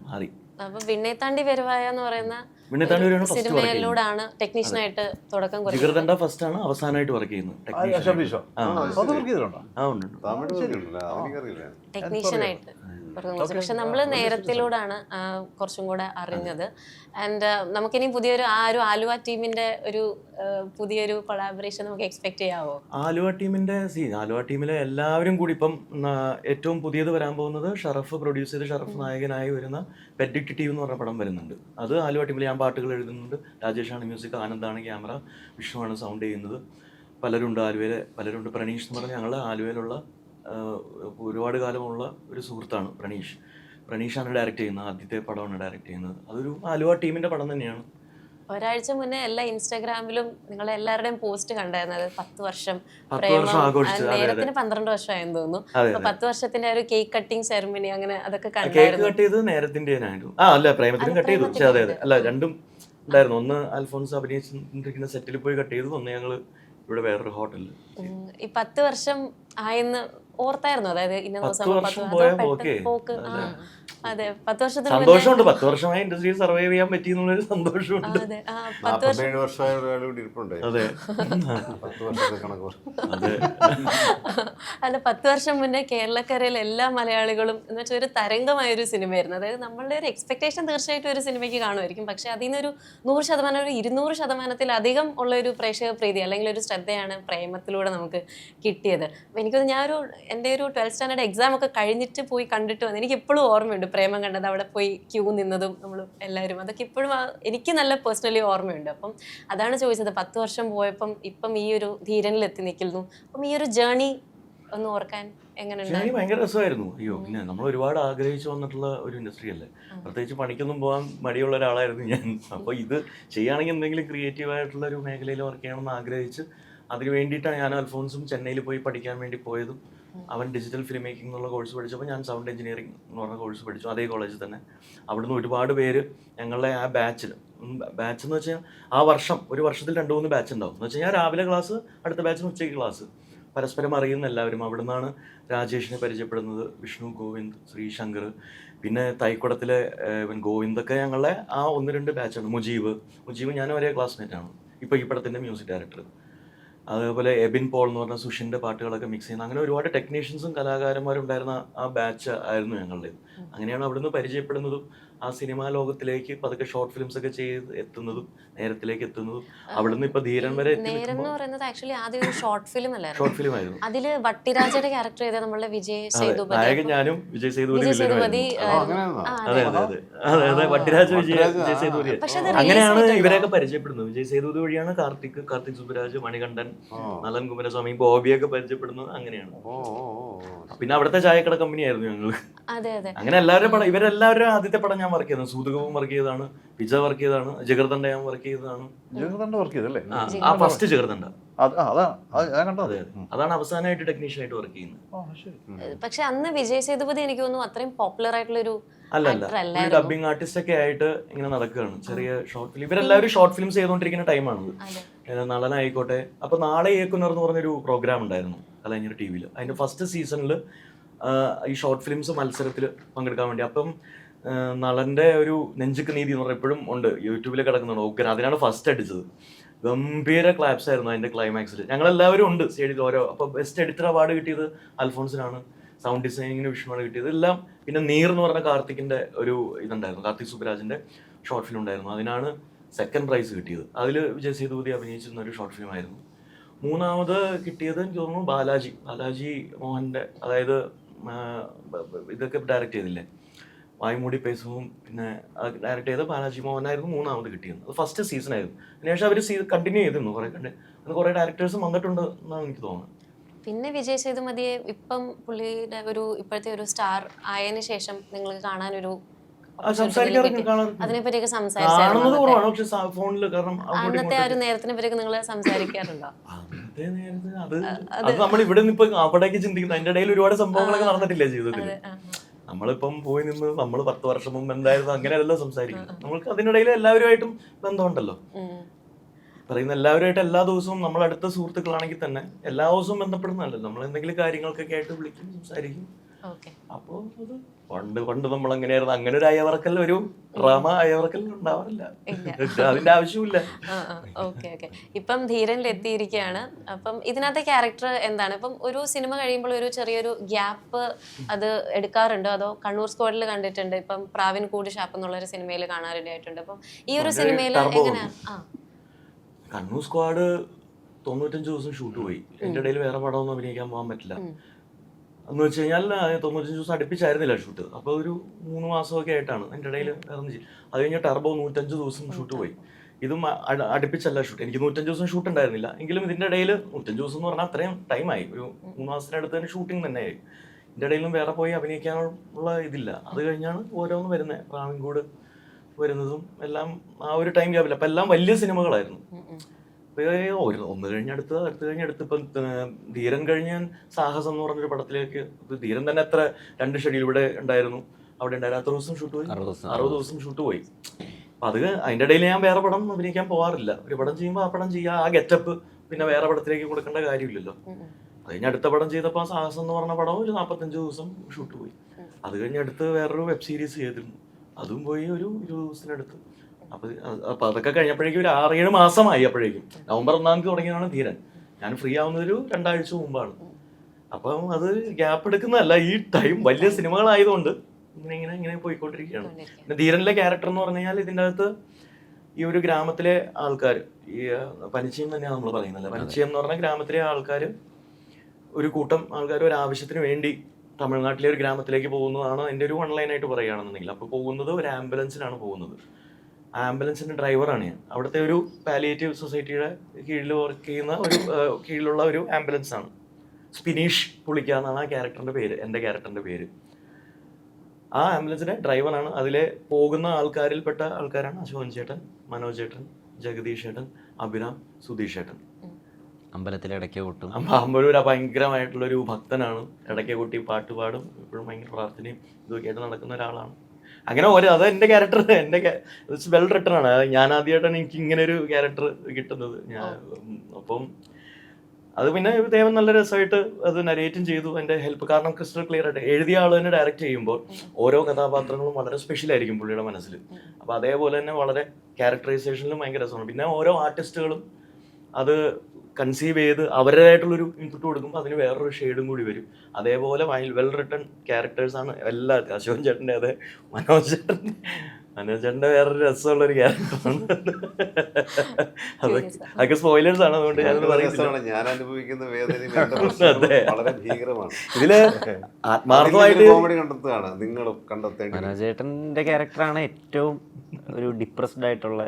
മാറി. അപ്പൊ വിണ്ണേത്താണ്ടി വരുവായ എന്ന് പറയുന്ന സിനിമയിലൂടെയാണ് ടെക്നീഷ്യനായിട്ട് തുടക്കം കുറിച്ചത്. ജിഗർദണ്ഡ ഫസ്റ്റ് ആണ് അവസാനമായിട്ട് വർക്ക് ചെയ്യുന്നത് ടെക്നീഷ്യനായിട്ട്. പക്ഷെ നമ്മൾ നേരത്തിലൂടെയാണ് കുറച്ചും കൂടെ അറിഞ്ഞത്. ആൻഡ് നമുക്കിനി പുതിയൊരു ഒരു ആലുവ ടീമിന്റെ ഒരു പുതിയൊരു കൊളാബറേഷൻ നമുക്ക് എക്സ്പെക്ട് ചെയ്യാവോ? ആലുവ ടീമിലെ എല്ലാവരും കൂടി ഇപ്പം ഏറ്റവും പുതിയത് വരാൻ പോകുന്നത് ഷറഫ് പ്രൊഡ്യൂസ് ചെയ്ത് ഷറഫ് നായകനായി വരുന്ന പെറ്റ് ഡിറ്റക്റ്റീവ് എന്ന് പറഞ്ഞ പടം വരുന്നുണ്ട്. അത് ആലുവ ടീമിൽ ഞാൻ പാട്ടുകൾ എഴുതുന്നുണ്ട്, രാജേഷാണ് മ്യൂസിക്, ആനന്ദാണ് ക്യാമറ, വിഷ്ണുവാണ് സൗണ്ട് ചെയ്യുന്നത്. പലരുണ്ട് ആലുവയിലെ, പലരുണ്ട്. പ്രണീഷ് എന്ന് പറഞ്ഞാൽ ഞങ്ങൾ ആലുവയിലുള്ള ഒരുപാട് കാലമുള്ള ഒരു സുഹൃത്താണ് പ്രണീഷാണ് ഡയറക്റ്റ് ചെയ്യുന്നത്. ആദ്യത്തെ പടമാണ് ഡയറക്റ്റ് ചെയ്യുന്നത്. അതൊരു ആലുവ ടീമിന്റെ പടം തന്നെയാണ്. ഒരാഴ്ച മുന്നേ എല്ലാ ഇൻസ്റ്റാഗ്രാമിലും നിങ്ങളെ എല്ലാവരുടെയും പോസ്റ്റ് കണ്ടായിരുന്നത് 10 വർഷം നേരത്തിന് 12 വർഷമായെന്ന് തോന്നുന്നു. അപ്പൊ 10 വർഷത്തിന്റെ ഒരു കേക്ക് കട്ടിങ് സെറമണി അങ്ങനെ അതൊക്കെ കേക്ക് കട്ട് ചെയ്ത് നേരത്തിന്റെ അല്ല പ്രേമത്തിനും കട്ട് ചെയ്തു. അതെ അല്ല രണ്ടും ഉണ്ടായിരുന്നു. ഒന്ന് അൽഫോൺസ് അഭിനയിച്ചിരിക്കുന്ന സെറ്റിൽ പോയി കട്ട് ചെയ്തു, ഒന്ന് ഞങ്ങള് ഇവിടെ വേറൊരു ഹോട്ടലിൽ. ഈ 10 വർഷം ആയെന്ന് ഓർത്തായിരുന്നു? അതായത് ഇന്ന ദിവസം പോക്ക്. അതെ, 10 വർഷത്തിന് സന്തോഷമുണ്ട്. 10 വർഷമായി ഇൻഡസ്ട്രിയിൽ സർവൈവ് ചെയ്യാൻ പറ്റിയെന്നുള്ളൊരു സന്തോഷമുണ്ട്. അതെ, 47 വർഷമായ ഇരിപ്പുണ്ട്. അതെ, 10 വർഷത്തെ കണക്ക്. അല്ല, 10 വർഷം മുന്നേ കേരളക്കരയിലെ എല്ലാ മലയാളികളും എന്ന് വെച്ചാൽ ഒരു തരംഗമായ ഒരു സിനിമയായിരുന്നു. അതായത് നമ്മളുടെ ഒരു എക്സ്പെക്ടേഷൻ തീർച്ചയായിട്ടും ഒരു സിനിമയ്ക്ക് കാണുമായിരിക്കും. പക്ഷെ അതിൽ നിന്നൊരു 100%, ഒരു 200%-ത്തിലധികം ഉള്ള ഒരു പ്രേക്ഷക പ്രീതി അല്ലെങ്കിൽ ഒരു ശ്രദ്ധയാണ് പ്രേമത്തിലൂടെ നമുക്ക് കിട്ടിയത്. അപ്പം എനിക്കത് എൻ്റെ ഒരു 12th സ്റ്റാൻഡേർഡ് എക്സാം ഒക്കെ കഴിഞ്ഞിട്ട് പോയി കണ്ടിട്ട് വന്നു. എനിക്ക് ഇപ്പോഴും ഓർമ്മയുണ്ട് പ്രേമം കണ്ടത്, അവിടെ പോയി ക്യൂ നിന്നതും നമ്മൾ എല്ലാവരും. അതൊക്കെ ഇപ്പോഴും എനിക്ക് നല്ല പേഴ്സണലി ഓർമ്മയുണ്ട്. അപ്പം അതാണ് ചോദിച്ചത്, 10 വർഷം പോയപ്പം ഇപ്പം ഈ ഒരു ധീരനിൽ എത്തി നിൽക്കുന്നു. അപ്പം ഈ ഒരു ജേർണി ഒന്ന് ഓർക്കാൻ എങ്ങനെയുണ്ട്? ഭയങ്കര രസമായിരുന്നു. അയ്യോ, പിന്നെ നമ്മൾ ഒരുപാട് ആഗ്രഹിച്ചു വന്നിട്ടുള്ള ഒരു ഇൻഡസ്ട്രി അല്ലേ. പ്രത്യേകിച്ച് പണിക്കൊന്നും പോകാൻ മടിയുള്ള ഒരാളായിരുന്നു ഞാൻ. അപ്പോൾ ഇത് ചെയ്യുകയാണെങ്കിൽ എന്തെങ്കിലും ക്രിയേറ്റീവായിട്ടുള്ള ഒരു മേഖലയിൽ വർക്ക് ചെയ്യണമെന്ന് ആഗ്രഹിച്ച് അതിന് വേണ്ടിയിട്ടാണ് ഞാൻ അൽഫോൺസും ചെന്നൈയിൽ പോയി പഠിക്കാൻ വേണ്ടി പോയതും. അവൻ ഡിജിറ്റൽ ഫിലിം മേക്കിംഗ് എന്നുള്ള കോഴ്സ് പഠിച്ചപ്പോൾ ഞാൻ സൗണ്ട് എഞ്ചിനീയറിംഗ് എന്ന് പറഞ്ഞ കോഴ്സ് പഠിച്ചു, അതേ കോളേജിൽ തന്നെ. അവിടുന്ന് ഒരുപാട് പേര് ഞങ്ങളുടെ ആ ബാച്ച് എന്ന് വെച്ചാൽ ആ വർഷം, ഒരു വർഷത്തിൽ 2-3 ബാച്ച് ഉണ്ടാവും. എന്ന് വെച്ച് കഴിഞ്ഞാൽ രാവിലെ ക്ലാസ്, അടുത്ത ബാച്ചിന് ഉച്ചയ്ക്ക് ക്ലാസ്. പരസ്പരം അറിയുന്ന എല്ലാവരും. അവിടെ നിന്നാണ് രാജേഷിനെ പരിചയപ്പെടുന്നത്, വിഷ്ണു, ഗോവിന്ദ്, ശ്രീശങ്കർ, പിന്നെ തൈക്കുടത്തിലെ ഗോവിന്ദൊക്കെ ഞങ്ങളുടെ ആ 1-2 ബാച്ചാണ്. മുജീബ് ഞാൻ ഒരേ ക്ലാസ്മേറ്റാണ്, ഇപ്പോൾ ഈ പടത്തിൻ്റെ മ്യൂസിക് ഡയറക്ടർ. അതേപോലെ എബിൻ പോൾ എന്ന് പറഞ്ഞ സുഷിൻ്റെ പാട്ടുകളൊക്കെ മിക്സ് ചെയ്യുന്ന, അങ്ങനെ ഒരുപാട് ടെക്നീഷ്യൻസും കലാകാരന്മാരും ഉണ്ടായിരുന്ന ആ ബാച്ച് ആയിരുന്നു ഞങ്ങളുടെ. അങ്ങനെയാണ് അവിടുന്ന് പരിചയപ്പെടുന്നതും ആ സിനിമാ ലോകത്തിലേക്ക് പതുക്കെ ഷോർട്ട് ഫിലിംസ് ഒക്കെ ചെയ്ത് എത്തുന്നതും നേരത്തിലേക്ക് എത്തുന്നതും അവിടുന്ന് ഇപ്പൊ ധീരൻ വരെ നേരം എന്ന് പറയുന്നത് ആക്ച്വലി ആദ്യം ഒരു ഷോർട്ട് ഫിലിം അല്ലായിരുന്നു. ഷോർട്ട് ഫിലിം ആയിരുന്നു. അതില് വട്ടിരാജയുടെ ക്യാരക്ടർ ചെയ്ത നമ്മളുടെ വിജയ് സേതുപതി. നായകൻ ഞാനും വിജയ് സേതുപതി വിജയ് സേതുപതി അതെ അതെ വട്ടിരാജ വിജയ് സേതുപതി. അങ്ങനെയാണ് ഇവരെയൊക്കെ പരിചയപ്പെടുന്നത്. വിജയ് സേതുപതി വഴിയാണ് കാർത്തിക് സുബരാജ്, മണികണ്ഠൻ, നലൻ കുമാരസ്വാമി, ബോബിയൊക്കെ പരിചയപ്പെടുന്നത് അങ്ങനെയാണ്. പിന്നെ അവിടുത്തെ ചായക്കട കമ്പനി ആയിരുന്നു ഞങ്ങള്. അതെ അതെ. അങ്ങനെ എല്ലാവരും പടം, ഇവരെല്ലാവരും ആദ്യത്തെ പടം ഞാൻ വർക്ക് ചെയ്തത്. സൂതകവും വർക്ക് ചെയ്തതാണ്, പിജ വർക്ക് ചെയ്തതാണ്, ജഗർദണ്ഡ ഞാൻ വർക്ക് ചെയ്തതാണ്. ജഗർദണ്ഡ വർക്ക് ചെയ്തല്ലേ? ആ ഫസ്റ്റ് ജഗർദണ്ഡ അതാണ് അവസാനമായിട്ട് ടെക്നീഷ്യൻ ആയിട്ട് വർക്ക് ചെയ്യുന്നത്. പക്ഷെ അന്ന് വിജയ് സേതുപതി എനിക്ക് തോന്നുന്നു അത്രയും പോപ്പുലർ ആയിട്ടുള്ള ഒരു അല്ല ഡബിങ് ആർട്ടിസ്റ്റ് ഒക്കെ ആയിട്ട് ഇങ്ങനെ നടക്കുകയാണ്. ചെറിയ ഷോർട്ട് ഫിലിം, ഇവരെല്ലാവരും ഷോർട്ട് ഫിലിംസ് ചെയ്തുകൊണ്ടിരിക്കുന്ന ടൈമാണത്. നളനായിക്കോട്ടെ. അപ്പൊ നാളെ ഏക്കുന്നർ എന്ന് പറഞ്ഞൊരു പ്രോഗ്രാം ഉണ്ടായിരുന്നു കലഞ്ഞർ ടി വിയിൽ. അതിന്റെ ഫസ്റ്റ് സീസണിൽ ഈ ഷോർട്ട് ഫിലിംസ് മത്സരത്തിൽ പങ്കെടുക്കാൻ വേണ്ടി അപ്പം നളന്റെ ഒരു നെഞ്ചുക്ക് നീതി എന്ന് പറഞ്ഞാൽ എപ്പോഴും ഉണ്ട്, യൂട്യൂബിൽ കിടക്കുന്നുണ്ട്. ഓക്കെ, അതിനാണ് ഫസ്റ്റ് അടിച്ചത്. ഗംഭീര ക്ലാപ്സ് ആയിരുന്നു അതിന്റെ ക്ലൈമാക്സിൽ. ഞങ്ങളെല്ലാവരും ഉണ്ട് സ്റ്റേഡിൽ ഓരോ. അപ്പൊ ബെസ്റ്റ് എഡിറ്റർ അവാർഡ് കിട്ടിയത് അൽഫോൺസിനാണ്, സൗണ്ട് ഡിസൈനിങ്ങിന് വിഷ്ണുവാണ് കിട്ടിയത്. എല്ലാം പിന്നെ നീർ എന്ന് പറഞ്ഞ കാർത്തിക്കിന്റെ ഒരു ഇതുണ്ടായിരുന്നു, കാർത്തിക് സുബരാജിന്റെ ഷോർട്ട് ഫിലിം ഉണ്ടായിരുന്നു. അതിനാണ് സെക്കൻഡ് പ്രൈസ് കിട്ടിയത്. അതിൽ വിജയ് സേതുപതി അഭിനയിച്ചിരുന്ന ഒരു ഷോർട്ട് ഫിലിം ആയിരുന്നു. മൂന്നാമത് കിട്ടിയത് എനിക്ക് തോന്നുന്നു ബാലാജി മോഹന്റെ, അതായത് ഇതൊക്കെ ഡയറക്റ്റ് ചെയ്തില്ലേ, വായ്മൂടി പേസവും പിന്നെ ഡയറക്റ്റ് ചെയ്ത ബാലാജി മോഹനായിരുന്നു മൂന്നാമത് കിട്ടിയത്. അത് ഫസ്റ്റ് സീസൺ ആയിരുന്നു. അതിനുശേഷം അവർ കണ്ടിന്യൂ ചെയ്തിരുന്നു കുറെ ഡയറക്ടേഴ്സും വന്നിട്ടുണ്ട് എന്നാണ് എനിക്ക് തോന്നുന്നത്. പിന്നെ വിജയ് സേതുപതിയെ ഇപ്പം പുള്ളിയുടെ ഇപ്പോഴത്തെ ഒരു സ്റ്റാർ ആയതിനു ശേഷം നിങ്ങൾക്ക് കാണാനൊരു അതിനെപ്പറ്റിയൊക്കെ സംസാരിച്ചായിരുന്നു. അന്നത്തെ ആ ഒരു നേരത്തിനെ പറ്റിയൊക്കെ നിങ്ങൾ സംസാരിക്കാറുണ്ടോ? നമ്മൾ ഇവിടെ നിന്ന് ഇപ്പൊ അവിടേക്ക് ചിന്തിക്കുന്നത് അതിന്റെ ഇടയിൽ ഒരുപാട് സംഭവങ്ങളൊക്കെ നടന്നിട്ടില്ലേ ജീവിതത്തിൽ. നമ്മളിപ്പം പോയി നിന്ന് നമ്മൾ 10 വർഷം മുമ്പ് എന്തായിരുന്നു അങ്ങനെയല്ലോ സംസാരിക്കുന്നത്. നമ്മൾക്ക് അതിനിടയിൽ എല്ലാവരുമായിട്ടും ബന്ധമുണ്ടല്ലോ. പറയുന്ന എല്ലാവരുമായിട്ട് എല്ലാ ദിവസവും നമ്മൾ അടുത്ത സുഹൃത്തുക്കളാണെങ്കിൽ തന്നെ എല്ലാ ദിവസവും ബന്ധപ്പെടുന്നതല്ലോ. നമ്മൾ എന്തെങ്കിലും കാര്യങ്ങൾക്കൊക്കെ ആയിട്ട് വിളിക്കും, സംസാരിക്കും. അപ്പോ അത് പണ്ട് നമ്മൾ അങ്ങനെയായിരുന്നു. അങ്ങനെ ഒരു അയവർക്കൽ, ഒരു ഡ്രാമ അയവർക്കൽ ഉണ്ടാവാറില്ല, അതിന്റെ ആവശ്യമില്ല. ഇപ്പം ധീരനിൽ എത്തിയിരിക്കുകയാണ്. അപ്പം ഇതിനകത്തെ ക്യാരക്ടർ എന്താണ്? ഇപ്പം ഒരു സിനിമ കഴിയുമ്പോൾ ഒരു ചെറിയൊരു ഗ്യാപ്പ് അത് എടുക്കാറുണ്ടോ? അതോ കണ്ണൂർ സ്ക്വാഡിൽ കണ്ടിട്ടുണ്ട്, ഇപ്പം പ്രാവിൻ കൂടി ഷാപ്പ് എന്നുള്ളൊരു സിനിമയിൽ കാണാനിടയായിട്ടുണ്ട്. അപ്പം ഈ ഒരു സിനിമയിൽ എങ്ങനെയാണ്? കണ്ണൂർ സ്ക്വാഡ് 95 ദിവസം ഷൂട്ട് പോയി. എന്റെ ഇടയിൽ വേറെ പടമൊന്നും അഭിനയിക്കാൻ പോകാൻ പറ്റില്ല എന്ന് വെച്ച് കഴിഞ്ഞാൽ 95 ദിവസം അടുപ്പിച്ചായിരുന്നില്ല ഷൂട്ട്. അപ്പോൾ ഒരു 3 മാസമൊക്കെ ആയിട്ടാണ് എൻ്റെ ഇടയിൽ വേറെ. അത് കഴിഞ്ഞ് ടർബോ 105 ദിവസം ഷൂട്ട് പോയി. ഇതും അടുപ്പിച്ചല്ല ഷൂട്ട്. എനിക്ക് 105 ദിവസം ഷൂട്ട് ഉണ്ടായിരുന്നില്ല. എങ്കിലും ഇതിൻ്റെ ഇടയിൽ 105 ദിവസം എന്ന് പറഞ്ഞാൽ അത്രയും ടൈമായി. ഒരു 3 മാസത്തിനടുത്ത് തന്നെ ഷൂട്ടിംഗ് തന്നെയായി. ഇതിൻ്റെ ഇടയിലും വേറെ പോയി അഭിനയിക്കാനുള്ള ഇതില്ല. അത് കഴിഞ്ഞാണ് ഓരോന്ന് വരുന്നത്. പ്രാവിൻകൂട് വരുന്നതും എല്ലാം ആ ഒരു ടൈം ഗ്യാപ്പില്ല. അപ്പം എല്ലാം വലിയ സിനിമകളായിരുന്നു. ഒന്ന് കഴിഞ്ഞടുത്ത് ഇപ്പം ധീരൻ കഴിഞ്ഞ സാഹസം എന്ന് പറഞ്ഞൊരു പടത്തിലേക്ക്, ധീരൻ തന്നെ എത്ര 2 ഷെഡ്യൂൾ ഇവിടെ ഉണ്ടായിരുന്നു, അവിടെ ഉണ്ടായിരുന്നു. 60 ദിവസം ഷൂട്ട് പോയി, 60 ദിവസം ഷൂട്ട് പോയി. അപ്പം അത് അതിൻ്റെ ഇടയിൽ ഞാൻ വേറെ പടം അഭിനയിക്കാൻ പോകാറില്ല. ഒരു പടം ചെയ്യുമ്പോൾ ആ പടം ചെയ്യുക, ആ ഗെറ്റപ്പ് പിന്നെ വേറെ പടത്തിലേക്ക് കൊടുക്കേണ്ട കാര്യമില്ലല്ലോ. അത് കഴിഞ്ഞ് അടുത്ത പടം ചെയ്തപ്പോൾ ആ സാഹസം എന്ന് പറഞ്ഞ പടം ഒരു 45 ദിവസം ഷൂട്ട് പോയി. അത് കഴിഞ്ഞ് അടുത്ത് വേറൊരു വെബ് സീരീസ് ചെയ്തിരുന്നു, അതും പോയി ഒരു 20 ദിവസത്തിനടുത്ത്. അപ്പൊ അതൊക്കെ കഴിഞ്ഞപ്പോഴേക്കും ഒരു 6-7 മാസമായി. അപ്പോഴേക്കും നവംബർ 1 തുടങ്ങിയതാണ് ധീരൻ. ഞാൻ ഫ്രീ ആവുന്നത് ഒരു 2 ആഴ്ച മുമ്പാണ്. അപ്പം അത് ഗ്യാപ്പ് എടുക്കുന്നതല്ല, ഈ ടൈം വലിയ സിനിമകളായതുകൊണ്ട് ഇങ്ങനെ പോയിക്കൊണ്ടിരിക്കുകയാണ്. പിന്നെ ധീരനിലെ ക്യാരക്ടർ എന്ന് പറഞ്ഞു കഴിഞ്ഞാൽ ഇതിൻ്റെ അകത്ത് ഈ ഒരു ഗ്രാമത്തിലെ ആൾക്കാർ, ഈ പനിച്ചയം തന്നെയാണ് നമ്മൾ പറയുന്നത്. പനിച്ചയം എന്ന് പറഞ്ഞാൽ ഗ്രാമത്തിലെ ആൾക്കാർ, ഒരു കൂട്ടം ആൾക്കാർ ഒരു ആവശ്യത്തിന് വേണ്ടി തമിഴ്നാട്ടിലെ ഒരു ഗ്രാമത്തിലേക്ക് പോകുന്നതാണ് എൻ്റെ ഒരു ഓൺലൈനായിട്ട് പറയുകയാണെന്നുണ്ടെങ്കിൽ. അപ്പോൾ പോകുന്നത് ഒരു ആംബുലൻസിലാണ് പോകുന്നത്. ആംബുലൻസിൻ്റെ ഡ്രൈവറാണ് ഞാൻ. അവിടുത്തെ ഒരു പാലിയേറ്റീവ് സൊസൈറ്റിയുടെ കീഴിൽ വർക്ക് ചെയ്യുന്ന കീഴിലുള്ള ഒരു ആംബുലൻസ് ആണ്. സ്പിനീഷ് പുളിക്ക എന്നാണ് ആ ക്യാരക്ടറിൻ്റെ പേര്, എൻ്റെ ക്യാരക്ടറിൻ്റെ പേര്. ആ ആംബുലൻസിൻ്റെ ഡ്രൈവറാണ്. അതിലെ പോകുന്ന ആൾക്കാരിൽപ്പെട്ട ആൾക്കാരാണ് അശോകൻ ചേട്ടൻ, മനോജ് ചേട്ടൻ, ജഗദീഷ് ചേട്ടൻ, അഭിരാം, സുധീഷ് ചേട്ടൻ. അമ്പലത്തിൽ ഇടയ്ക്ക് കൂട്ടും. അമ്പലൂർ ഭയങ്കരമായിട്ടുള്ളൊരു ഭക്തനാണ്. ഇടയ്ക്ക് കൂട്ടി പാട്ട് പാടും, എപ്പോഴും ഭയങ്കര പ്രാർത്ഥനയും ഇതൊക്കെ ആയിട്ട് നടക്കുന്ന ഒരാളാണ്. അങ്ങനെ അത് എൻ്റെ ക്യാരക്ടർ, എൻ്റെ വെൽ റിട്ടൺ ആണ്. ഞാൻ ആദ്യമായിട്ടാണ് എനിക്ക് ഇങ്ങനെ ഒരു ക്യാരക്ടർ കിട്ടുന്നത്. അപ്പം അത് പിന്നെ ദേവൻ നല്ല രസമായിട്ട് അത് നരേറ്റും ചെയ്തു, എൻ്റെ ഹെൽപ്പ്. കാരണം ക്രിസ്റ്റൽ ക്ലിയർ ആയിട്ട് എഴുതിയ ആൾ തന്നെ ഡയറക്റ്റ് ചെയ്യുമ്പോൾ ഓരോ കഥാപാത്രങ്ങളും വളരെ സ്പെഷ്യൽ ആയിരിക്കും പുള്ളിയുടെ മനസ്സിൽ. അപ്പോൾ അതേപോലെ തന്നെ വളരെ ക്യാരക്ടറൈസേഷനിലും ഭയങ്കര രസമാണ്. പിന്നെ ഓരോ ആർട്ടിസ്റ്റുകളും അത് കൺസീവ് ചെയ്ത് അവരുടേതായിട്ടുള്ളൊരു ഇൻപുട്ട് കൊടുക്കുമ്പോൾ അതിന് വേറൊരു ഷെയ്ഡും കൂടി വരും. അതേപോലെ വെൽ റിട്ടൺ ക്യാരക്ടേഴ്സാണ് എല്ലാ അശോകൻ ചേട്ടൻ്റെ, അതെ മനോജ് ചേട്ടൻ്റെ വേറൊരു രസമുള്ളൊരു ക്യാരക്ടറാണ്. അതൊക്കെ സ്പോയിലേഴ്സ് ആണ്, അതുകൊണ്ട് ഞാനത് പറയുന്നില്ല. ഞാൻ അനുഭവിക്കുന്ന വേദന വളരെ ഭീകരമാണ്. ഇതില് ആത്മാർത്ഥമായിട്ട് കോമഡി കണ്ടെത്തുകയാണ് നിങ്ങളും കണ്ടെത്തേണ്ടത്. മനോജേട്ടൻ്റെ ക്യാരക്ടറാണ് ഏറ്റവും ഒരു ഡിപ്രസ്ഡ് ആയിട്ടുള്ള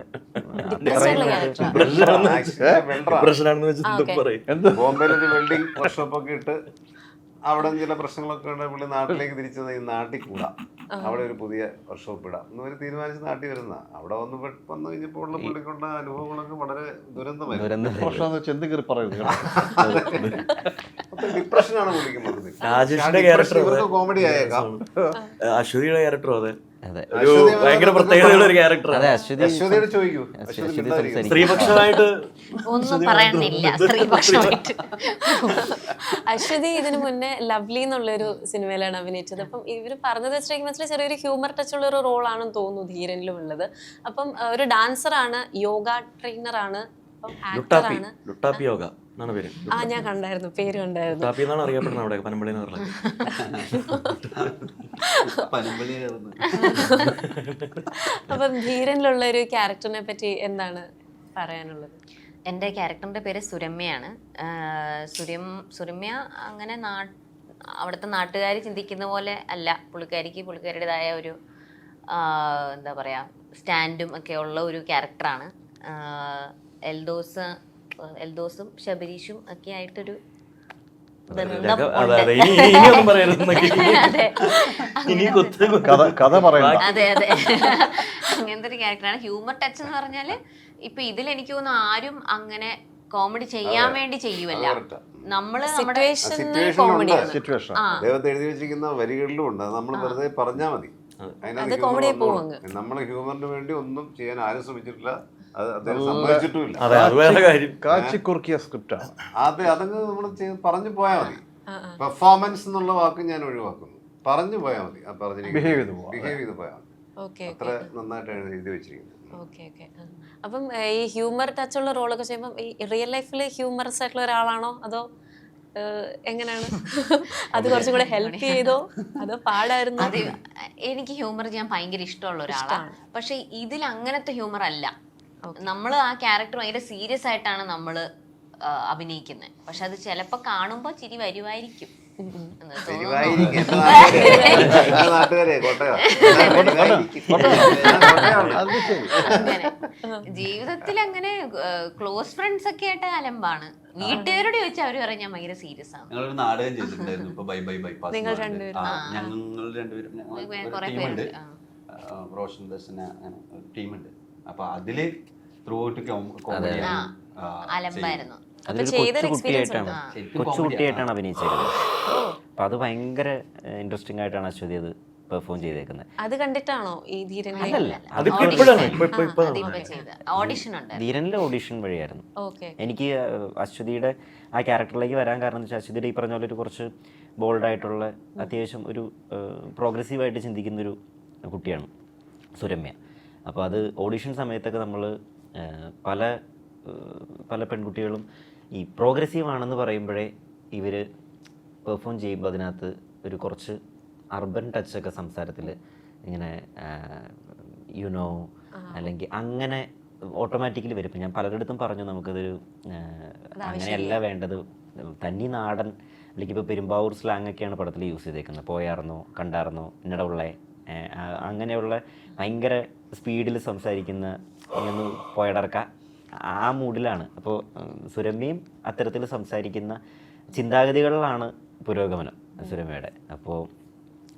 പ്രശ്നമാണെന്ന് വെച്ചിട്ട് പറയും. ബോംബെയിൽ ഒരു വെൽഡിംഗ് വർക്ക്ഷോപ്പൊക്കെ ഇട്ട് അവിടെ ചില പ്രശ്നങ്ങളൊക്കെ ഉണ്ട്. പുള്ളി നാട്ടിലേക്ക് തിരിച്ചു ഈ നാട്ടിൽ കൂടാ, അവിടെ ഒരു പുതിയ വർക്ക്ഷോപ്പ് ഇടാം എന്നവർ തീരുമാനിച്ച് നാട്ടിൽ വരുന്ന. അവിടെ വന്നു കഴിഞ്ഞപ്പോൾ ഉള്ള പുള്ളിക്കൊണ്ട അനുഭവങ്ങളൊക്കെ വളരെ ദുരന്തമായിരുന്നു. ചെന്ത് കയറി പറയുന്നത് ഡിപ്രഷനാണ് പുള്ളിക്ക് മൊത്തത്തിൽ. രാജേഷിന്റെ ക്യാരക്ടർ കോമഡി ആയേക്കാം. അശ്വതിയുടെ ക്യാരക്ടറും അതെ അതെ ഒരു ഭയങ്കര പ്രത്യേകതയുള്ള ഒരു ക്യാരക്ടറാണ്. അതെ അശ്വതി അശ്വതിയോട് ചോദിക്കൂ. സ്ത്രീപക്ഷമായിട്ട് ഒന്നും പറയാനില്ല സ്ത്രീപക്ഷമായിട്ട്. അശ്വതി ഇതിനു മുന്നേ ലവ്ലി എന്നുള്ളൊരു സിനിമയിലാണ് അഭിനയിച്ചത്. അപ്പം ഇവർ പറഞ്ഞത് വെച്ചിട്ടുണ്ടെങ്കിൽ ചെറിയൊരു ഹ്യൂമർ ടച്ച് ഉള്ള ഒരു റോളാണെന്ന് തോന്നുന്നു ധീരനിലും ഉള്ളത്. അപ്പം ഒരു ഡാൻസറാണ്, യോഗ ട്രെയിനറാണ്, അപ്പം ആക്ടറാണ്. ലുട്ടാപ്പി യോഗ എന്നാണ് പേര്. ഞാൻ കണ്ടായിരുന്നു, പേര് കണ്ടായിരുന്നു. ലുട്ടാപ്പി എന്നാണ് അറിയപ്പെടുന്നത് അവിടെ പനമ്പള്ളി എന്ന് പറഞ്ഞത്. അപ്പം ധീരനിലുള്ള ഒരു ക്യാരക്ടറിനെ പറ്റി എന്താണ് പറയാനുള്ളത്? എൻ്റെ ക്യാരക്ടറിൻ്റെ പേര് സുരമ്യയാണ്. സുരമ്യ അങ്ങനെ അവിടുത്തെ നാട്ടുകാർ ചിന്തിക്കുന്ന പോലെ അല്ല. പുള്ളിക്കാരിയുടേതായ ഒരു എന്താ പറയുക സ്റ്റാൻഡും ഒക്കെ ഉള്ള ഒരു ക്യാരക്ടറാണ്. എൽദോസും ശബരീഷും ഒക്കെ ആയിട്ടൊരു കഥ പറയണ്ട. അതെ അതെ അങ്ങനത്തെ ഒരു ക്യാരക്ടറാണ്. ഹ്യൂമർ ടച്ച് എന്ന് പറഞ്ഞാല് ഇപ്പൊ ഇതിൽ എനിക്ക് തോന്നുന്നു ആരും അങ്ങനെ കോമഡി ചെയ്യാൻ വേണ്ടി ചെയ്യുമല്ല. നമ്മള് സിറ്റുവേഷൻ ദൈവത്തെ എഴുതി വെച്ചിരിക്കുന്ന വരികളിലും ഉണ്ട്. നമ്മൾ വെറുതെ പറഞ്ഞാൽ മതി, അതിനകത്ത് നമ്മളെ ഹ്യൂമറിന് വേണ്ടി ഒന്നും ചെയ്യാൻ ആരും ശ്രമിച്ചിട്ടില്ല. അത് അദ്ദേഹം സമ്മതിച്ചിട്ടുമില്ല. കാച്ചിക്കുറുക്കിയ സ്ക്രിപ്റ്റാണ്. അതെ, അതങ്ങ് നമ്മൾ പറഞ്ഞു പോയാൽ മതി. പെർഫോമൻസ് എന്നുള്ള വാക്ക് ഞാൻ ഒഴിവാക്കുന്നു. പറഞ്ഞു പോയാൽ മതി, ബിഹേവ് ചെയ്ത് പോയാൽ മതി. അത്ര നന്നായിട്ട് എഴുതി വെച്ചിരിക്കുന്നത്. അപ്പം ഈ ഹ്യൂമർ ടച്ച് ഉള്ള റോളൊക്കെ ചെയ്യുമ്പോൾ ഈ റിയൽ ലൈഫിൽ ഹ്യൂമറസ് ആയിട്ടുള്ള ഒരാളാണോ അതോ എങ്ങനെയാണ്? അത് കുറച്ചും കൂടെ ഹെൽപ്പ് ചെയ്തോ അതോ പാടായിരുന്നു? അത് എനിക്ക് ഹ്യൂമർ ചെയ്യാൻ ഭയങ്കര ഇഷ്ടമുള്ള ഒരാളാണ്. പക്ഷെ ഇതിൽ അങ്ങനത്തെ ഹ്യൂമർ അല്ല. നമ്മൾ ആ ക്യാരക്ടർ ഭയങ്കര സീരിയസ് ആയിട്ടാണ് നമ്മൾ അഭിനയിക്കുന്നത്. പക്ഷെ അത് ചിലപ്പോൾ കാണുമ്പോൾ ചിരി വരുമായിരിക്കും. ജീവിതത്തിൽ അങ്ങനെ ക്ലോസ് ഫ്രണ്ട്സ് ഒക്കെ ആയിട്ട് അലമ്പാണ്. വീട്ടുകാരോട് ചോദിച്ചാൽ അവര് പറയാൻ ഞാൻ ഭയങ്കര സീരിയസ് ആണ്. ഞങ്ങളൊരു നാടകം ചെയ്തിട്ടുണ്ടായിരുന്നു ഇപ്പൊ ബൈ ബൈ ബൈപ്പാസ്. നിങ്ങൾ രണ്ടുപേരും ടീമുണ്ട്, റോഷൻ ദർശന ടീമുണ്ട്. അപ്പൊ അതില് ത്രൂ ഔട്ട് കോമഡി അലമ്പായിരുന്നു. കൊച്ചുകുട്ടിയായിട്ടാണ് അഭിനയിച്ചിരുന്നത്. അപ്പൊ അത് ഭയങ്കര ഇൻട്രസ്റ്റിംഗ് ആയിട്ടാണ് അശ്വതി അത് പെർഫോം ചെയ്തേക്കുന്നത്. അത് കണ്ടിട്ടാണോ ഈ ധീരനിലെ ഓഡിഷൻ വഴിയായിരുന്നു. എനിക്ക് അശ്വതിയുടെ ആ ക്യാരക്ടറിലേക്ക് വരാൻ കാരണം എന്ന് വെച്ചാൽ അശ്വതിയുടെ ഈ പറഞ്ഞ പോലെ ഒരു കുറച്ച് ബോൾഡായിട്ടുള്ള അത്യാവശ്യം ഒരു പ്രോഗ്രസീവായിട്ട് ചിന്തിക്കുന്നൊരു കുട്ടിയാണ് സുരമ്യ. അപ്പോൾ അത് ഓഡിഷൻ സമയത്തൊക്കെ നമ്മൾ പല പെൺകുട്ടികളും ഈ പ്രോഗ്രസീവ് ആണെന്ന് പറയുമ്പോഴേ ഇവർ പെർഫോം ചെയ്യുമ്പോൾ അതിനകത്ത് ഒരു കുറച്ച് അർബൻ ടച്ചൊക്കെ സംസാരത്തിൽ ഇങ്ങനെ യുനോ അല്ലെങ്കിൽ അങ്ങനെ ഓട്ടോമാറ്റിക്കലി വരും. ഇപ്പം ഞാൻ പലരിടത്തും പറഞ്ഞു നമുക്കതൊരു അങ്ങനെയല്ല വേണ്ടത്, തനി നാടൻ അല്ലെങ്കിൽ ഇപ്പോൾ പെരുമ്പാവൂർ സ്ലാങ് ഒക്കെയാണ് പടത്തിൽ യൂസ് ചെയ്തേക്കുന്നത്. പോയാർന്നോ, കണ്ടാർന്നോ, എന്നട ഉള്ളേ, അങ്ങനെയുള്ള ഭയങ്കര സ്പീഡിൽ സംസാരിക്കുന്ന ഒന്ന് പോയടർക്ക ആ മൂഡിലാണ്. അപ്പോൾ സുരമ്യയും അത്തരത്തിൽ സംസാരിക്കുന്ന ചിന്താഗതികളിലാണ് പുരോഗമനം സുരമ്യയുടെ. അപ്പോൾ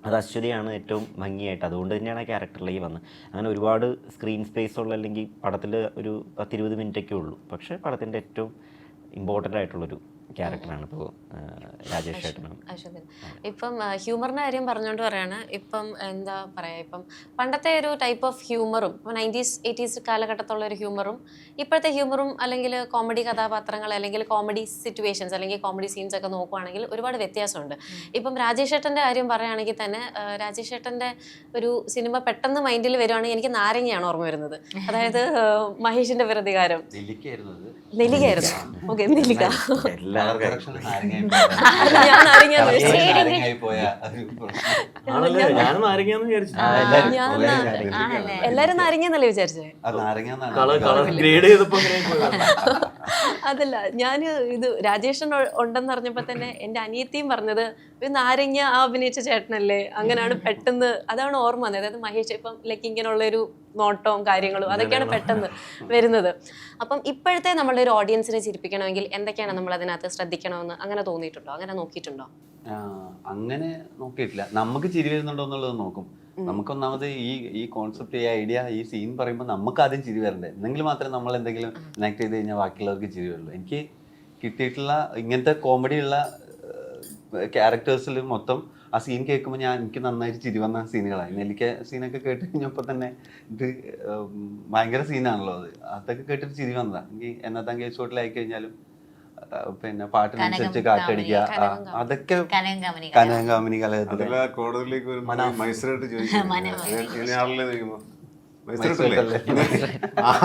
അത് അശ്വതിയാണ് ഏറ്റവും ഭംഗിയായിട്ട്, അതുകൊണ്ട് തന്നെയാണ് ആ ക്യാരക്ടറിലേക്ക് വന്നത്. അങ്ങനെ ഒരുപാട് സ്ക്രീൻ സ്പേസ് ഉള്ള അല്ലെങ്കിൽ പടത്തിൽ ഒരു 10-20 മിനിറ്റൊക്കെ ഉള്ളൂ, പക്ഷേ പടത്തിൻ്റെ ഏറ്റവും ഇമ്പോർട്ടൻ്റ് ആയിട്ടുള്ളൊരു ക്യാരക്ടറാണ് ഇപ്പോൾ രാജേഷ് ചേട്ടനും. അശ്വതിൻ ഇപ്പം ഹ്യൂമറിൻ്റെ കാര്യം പറഞ്ഞുകൊണ്ട് പറയാണ്. ഇപ്പം എന്താ പറയുക, ഇപ്പം പണ്ടത്തെ ഒരു ടൈപ്പ് ഓഫ് ഹ്യൂമറും ഇപ്പം 90s 80s കാലഘട്ടത്തുള്ള ഒരു ഹ്യൂമറും ഇപ്പോഴത്തെ ഹ്യൂമറും അല്ലെങ്കിൽ കോമഡി കഥാപാത്രങ്ങൾ അല്ലെങ്കിൽ കോമഡി സിറ്റുവേഷൻസ് അല്ലെങ്കിൽ കോമഡി സീൻസ് ഒക്കെ നോക്കുവാണെങ്കിൽ ഒരുപാട് വ്യത്യാസമുണ്ട്. ഇപ്പം രാജേഷ് ചേട്ടൻ്റെ കാര്യം പറയുകയാണെങ്കിൽ തന്നെ രാജേഷ് ചേട്ടൻ്റെ ഒരു സിനിമ പെട്ടെന്ന് മൈൻഡിൽ വരുവാണെങ്കിൽ എനിക്ക് നാരങ്ങയാണ് ഓർമ്മ വരുന്നത്. അതായത് മഹേഷിന്റെ പ്രതികാരം. നെല്ലിക്കയായിരുന്നു. ഓക്കെ, നെല്ലിക്ക. ഞാൻ നാരങ്ങ ഞാനും നാരങ്ങാന്ന് വിചാരിച്ചു. എല്ലാരും നാരങ്ങന്നല്ലേ വിചാരിച്ചേ? ഗ്രേഡ് ചെയ്തപ്പോ അതല്ല, ഞാൻ ഇത് രാജേഷൻ ഉണ്ടെന്ന് അറിഞ്ഞപ്പോ തന്നെ എന്റെ അനിയത്തിയും പറഞ്ഞത് ഒരു നാരങ്ങ ആ അഭിനയിച്ച ചേട്ടനല്ലേ, അങ്ങനെയാണ് പെട്ടെന്ന് അതാണ് ഓർമ്മ വന്നത്. അതായത് മഹേഷ് ഇപ്പം ലൈക്ക് ഇങ്ങനെയുള്ളൊരു നോട്ടവും കാര്യങ്ങളും അതൊക്കെയാണ് പെട്ടെന്ന് വരുന്നത്. അപ്പം ഇപ്പോഴത്തെ നമ്മളുടെ ഒരു ഓഡിയൻസിനെ ചിരിപ്പിക്കണമെങ്കിൽ എന്തൊക്കെയാണ് നമ്മൾ അതിനകത്ത് ശ്രദ്ധിക്കണമെന്ന് അങ്ങനെ തോന്നിയിട്ടുണ്ടോ, അങ്ങനെ നോക്കിയിട്ടുണ്ടോ? അങ്ങനെ നോക്കിയിട്ടില്ല. നമുക്ക് ചിരി വരുന്നുണ്ടോ എന്നുള്ളത് നോക്കും. നമുക്കൊന്നാമത് ഈ കോൺസെപ്റ്റ്, ഈ ഐഡിയ, ഈ സീൻ പറയുമ്പോൾ നമുക്ക് ആദ്യം ചിരി വരണ്ടേ, എന്നെങ്കിലും മാത്രമേ നമ്മൾ എന്തെങ്കിലും കണക്ട് ചെയ്ത് കഴിഞ്ഞാൽ ബാക്കിയുള്ളവർക്ക് ചിരി വരുള്ളൂ. എനിക്ക് കിട്ടിയിട്ടുള്ള ഇങ്ങനത്തെ കോമഡിയുള്ള ക്യാരക്ടേഴ്സിൽ മൊത്തം ആ സീൻ കേൾക്കുമ്പോൾ എനിക്ക് നന്നായിട്ട് ചിരി വന്ന സീനുകളാണ്. നെല്ലിക്ക സീനൊക്കെ കേട്ട് കഴിഞ്ഞപ്പോൾ തന്നെ ഇത് ഭയങ്കര സീനാണല്ലോ അത്. അതൊക്കെ കേട്ടിട്ട് ചിരി വന്നതാണ്. എനിക്ക് എന്നത്തെ കേസ് ഹോട്ടലായി കഴിഞ്ഞാലും പിന്നെ പാട്ടിനനുസരിച്ച് കാറ്റടിക്കുക, അതൊക്കെ കനകാമിനി കലകത്തില് കോടതിയിലേക്ക് വരുമ്പോൾ മൈസൂരായിട്ട് ചോദിക്കും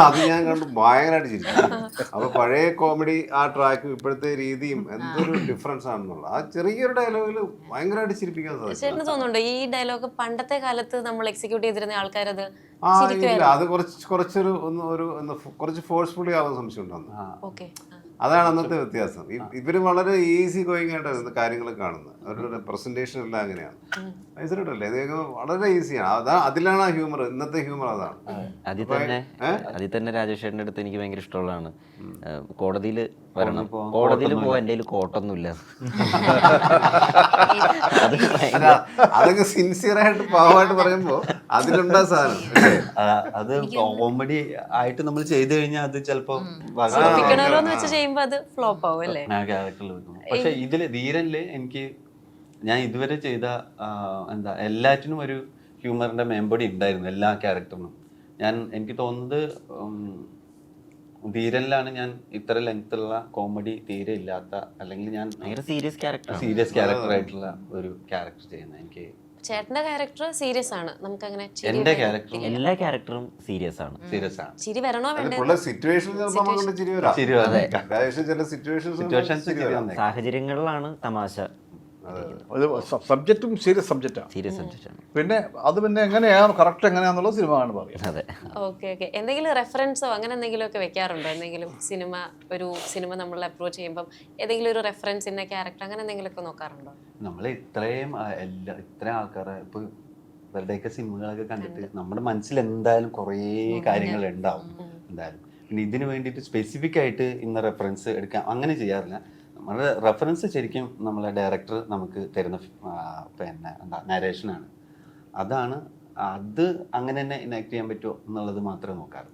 അത് ഞാൻ കണ്ടു ഭയങ്കരമായിട്ട് ചിരിക്കും. അപ്പൊ പഴയ കോമഡി ആ ട്രാക്കും ഇപ്പോഴത്തെ രീതിയും എന്തൊരു ഡിഫറൻസ് ആണെന്നുള്ള ആ ചെറിയൊരു ഡയലോഗിൽ ഭയങ്കരമായിട്ട് ചിരിപ്പിക്കാൻ സാധിക്കും. ചേട്ടന് തോന്നുന്നുണ്ടോ ഈ ഡയലോഗ് പണ്ടത്തെ കാലത്ത് നമ്മൾ എക്സിക്യൂട്ട് ചെയ്തിരുന്ന ആൾക്കാരത് ഇല്ല, അത് കുറച്ച് ഫോഴ്സ്ഫുള്ളി ആവാൻ സംശയം ഉണ്ടെന്ന്. അതാണ് അന്നത്തെ വ്യത്യാസം. ഇവര് വളരെ ഈസി ഗോയിങ് ആയിട്ടാണ് കാര്യങ്ങൾ കാണുന്നത്. അവരുടെ പ്രസന്റേഷൻ എല്ലാം അങ്ങനെയാണ്. മൈസൂരല്ലേ, ഇതൊക്കെ വളരെ ഈസിയാണ്. അതിലാണ് ആ ഹ്യൂമർ, ഇന്നത്തെ ഹ്യൂമർ അതാണ്. അതിൽ തന്നെ രാജേഷ് ചേട്ടൻ്റെ അടുത്ത് എനിക്ക് ഭയങ്കര ഇഷ്ടമുള്ളതാണ് കോടതിയിൽ വരണം, കോടതിയിൽ പോവാൻ എൻ്റെ കയ്യിൽ കോട്ടൊന്നുമില്ല. അതൊക്കെ സിൻസിയർ ആയിട്ട് പാവമായിട്ട് പറയുമ്പോ അതിലുണ്ടാ സാധനം. അത് കോമഡി ആയിട്ട് നമ്മൾ ചെയ്തു കഴിഞ്ഞാൽ അത് ചിലപ്പോ പക്ഷെ ഇതില് ധീരനില് ഞാൻ ഇതുവരെ ചെയ്ത എല്ലാറ്റിനും ഒരു ഹ്യൂമറിന്റെ മേമ്പൊടി ഉണ്ടായിരുന്നു, എല്ലാ ക്യാരക്ടറിനും. എനിക്ക് തോന്നുന്നത് ധീരനിലാണ് ഞാൻ ഇത്ര ലെങ്ത് ഉള്ള കോമഡി തീരെ ഇല്ലാത്ത, അല്ലെങ്കിൽ ഞാൻ സീരിയസ് ക്യാരക്ടർ ആയിട്ടുള്ള ഒരു ക്യാരക്ടർ ചെയ്യുന്നത്. എനിക്ക് ചേട്ടന്റെ ക്യാരക്ടർ സീരിയസ് ആണ്, നമുക്ക് അങ്ങനെ എന്റെ ക്യാരക്ടർ എല്ലാ ക്യാരക്ടറും സീരിയസ് ആണ്. ചിരി വരണോ വേണ്ടേ? സാഹചര്യങ്ങളിലാണ് തമാശ. സബ്ജക്റ്റും സീരിയസ് സബ്ജക്റ്റാണ്. സീരിയസ് സബ്ജക്റ്റാണ്. പിന്നെ എങ്ങനെയാണ് കറക്റ്റ് എങ്ങനെയാണെന്നുള്ളത് സിനിമ ആണ് പറയുന്നത്. അതെ. ഓക്കെ. എന്തെങ്കിലും റെഫറൻസോ അങ്ങനെ എന്തെങ്കിലും ഒക്കെ വെക്കാറുണ്ടോ? എന്തെങ്കിലും സിനിമ നമ്മൾ അപ്രോച്ച് ചെയ്യുമ്പോൾ ഏതെങ്കിലും ഒരു റെഫറൻസ് ഇന്ന ക്യാരക്ടർ അങ്ങനെ എന്തെങ്കിലും ഒക്കെ നോക്കാറുണ്ടോ? നമ്മൾ ഇത്രയും ആൾക്കാരെ ഇപ്പൊ ഇവരുടെയൊക്കെ സിനിമകളൊക്കെ കണ്ടിട്ട് നമ്മുടെ മനസ്സിൽ എന്തായാലും കുറേ കാര്യങ്ങൾ ഉണ്ടാവും എന്തായാലും. പിന്നെ ഇതിന് വേണ്ടിയിട്ട് സ്പെസിഫിക് ആയിട്ട് ഇന്ന റെഫറൻസ് എടുക്കാം അങ്ങനെ ചെയ്യാറില്ല. നമ്മുടെ റെഫറൻസ് ശരിക്കും നമ്മളെ ഡയറക്ടർ നമുക്ക് തരുന്ന പിന്നെ നരേഷനാണ്. അത് അങ്ങനെ തന്നെ ഇനാക്ട് ചെയ്യാൻ പറ്റുമോ എന്നുള്ളത് മാത്രമേ നോക്കാറ്.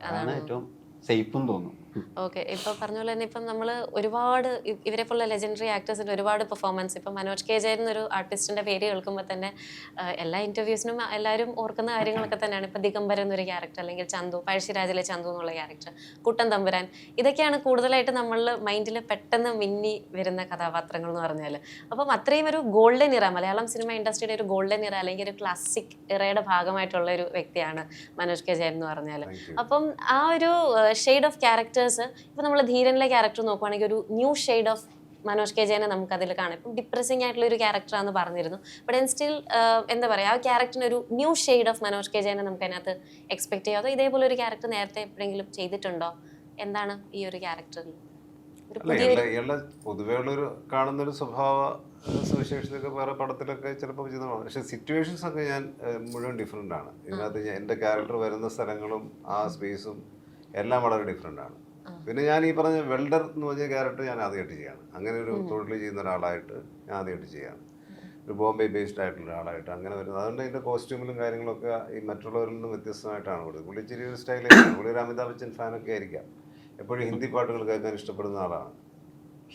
അതാണ് ഏറ്റവും സേഫും തോന്നും. ഓക്കെ. ഇപ്പം പറഞ്ഞ പോലെ തന്നെ ഇപ്പം നമ്മൾ ഒരുപാട് ഇവരെ പോലുള്ള ലെജൻഡറി ആക്ടേഴ്സിൻ്റെ ഒരുപാട് പെർഫോമൻസ്, ഇപ്പം മനോജ് കെ ജയൻ എന്നൊരു ആർട്ടിസ്റ്റിൻ്റെ പേര് കേൾക്കുമ്പോൾ തന്നെ എല്ലാ ഇൻ്റർവ്യൂസിനും എല്ലാവരും ഓർക്കുന്ന കാര്യങ്ങളൊക്കെ തന്നെയാണ്. ഇപ്പം ദിഗംബരൻ എന്നൊരു ക്യാരക്ടർ, അല്ലെങ്കിൽ ചന്തു, പഴശ്ശിരാജിലെ ചന്തു എന്നുള്ള ക്യാരക്ടർ, കുട്ടൻ തമ്പുരാൻ, ഇതൊക്കെയാണ് കൂടുതലായിട്ട് നമ്മളുടെ മൈൻഡിൽ പെട്ടെന്ന് മിന്നി വരുന്ന കഥാപാത്രങ്ങൾ എന്ന് പറഞ്ഞാൽ. അപ്പം അത്രയും ഒരു ഗോൾഡൻ ഇറ, മലയാളം സിനിമ ഇൻഡസ്ട്രിയുടെ ഒരു ഗോൾഡൻ ഇറ അല്ലെങ്കിൽ ഒരു ക്ലാസിക് ഇറയുടെ ഭാഗമായിട്ടുള്ള ഒരു വ്യക്തിയാണ് മനോജ് കെ ജയൻ എന്ന് പറഞ്ഞാൽ. അപ്പം ആ ഒരു ഷെയ്ഡ് ഓഫ് ക്യാരക്ടേഴ്സ് ഇപ്പം നമ്മൾ ധീരനിലെ ക്യാരക്ടർ നോക്കുവാണെങ്കിൽ ഒരു new shade of Manoj K ജയനെ നമുക്ക് അതിൽ കാണാം. ഇപ്പം ഡിപ്രസിംഗ് ആയിട്ടുള്ള ഒരു ക്യാരക്ടറാണെന്ന് പറഞ്ഞിരുന്നു. ബട്ട് സ്റ്റിൽ എന്താ പറയുക, ആ ക്യാരക്ടറിന് ഒരു new shade of Manoj K ജയനെ നമുക്ക് അതിനകത്ത് എക്സ്പെക്ട് ചെയ്യാം. അതോ ഇതേപോലെ ഒരു ക്യാരക്ടർ നേരത്തെ എപ്പോഴെങ്കിലും ചെയ്തിട്ടുണ്ടോ? എന്താണ് ഈ ഒരു ക്യാരക്ടറിൽ പൊതുവേ ഉള്ളൊരു കാണുന്നൊരു സ്വഭാവ സവിശേഷതയൊക്കെ വേറെ പടത്തിലൊക്കെ ചിലപ്പോൾ വിചിത്രമാണ്. പക്ഷെ സിറ്റുവേഷൻസ് ഒക്കെ ഞാൻ മുഴുവൻ ഡിഫറെൻ്റ് ആണ്. ഇതിനകത്ത് എൻ്റെ ക്യാരക്ടർ വരുന്ന സ്ഥലങ്ങളും ആ സ്പേസും എല്ലാം വളരെ ഡിഫറെൻ്റ് ആണ്. പിന്നെ ഞാൻ ഈ പറഞ്ഞ വെൽഡർ എന്ന് പറഞ്ഞ ക്യാരക്ടർ ഞാൻ ആദ്യമായിട്ട് ചെയ്യാണ്. അങ്ങനെ ഒരു തൊഴിൽ ചെയ്യുന്ന ഒരാളായിട്ട് ഞാൻ ആദ്യമായിട്ട് ചെയ്യാണ്. ഒരു ബോംബെ ബേസ്ഡ് ആയിട്ടുള്ള ഒരാളായിട്ട് അങ്ങനെ വരുന്നത്. അതുകൊണ്ട് ഇതിൻ്റെ കോസ്റ്റ്യൂമിലും കാര്യങ്ങളൊക്കെ ഈ മറ്റുള്ളവരിൽ നിന്നും വ്യത്യസ്തമായിട്ടാണ് കൊടുത്തത്. പുള്ളി ഇച്ചിരി ഒരു സ്റ്റൈലായിരിക്കും. പുള്ളി ഒരു അമിതാഭ് ബച്ചൻ ഫാനൊക്കെ ആയിരിക്കാം. എപ്പോഴും ഹിന്ദി പാട്ടുകൾ കേൾക്കാൻ ഇഷ്ടപ്പെടുന്ന ആളാണ്.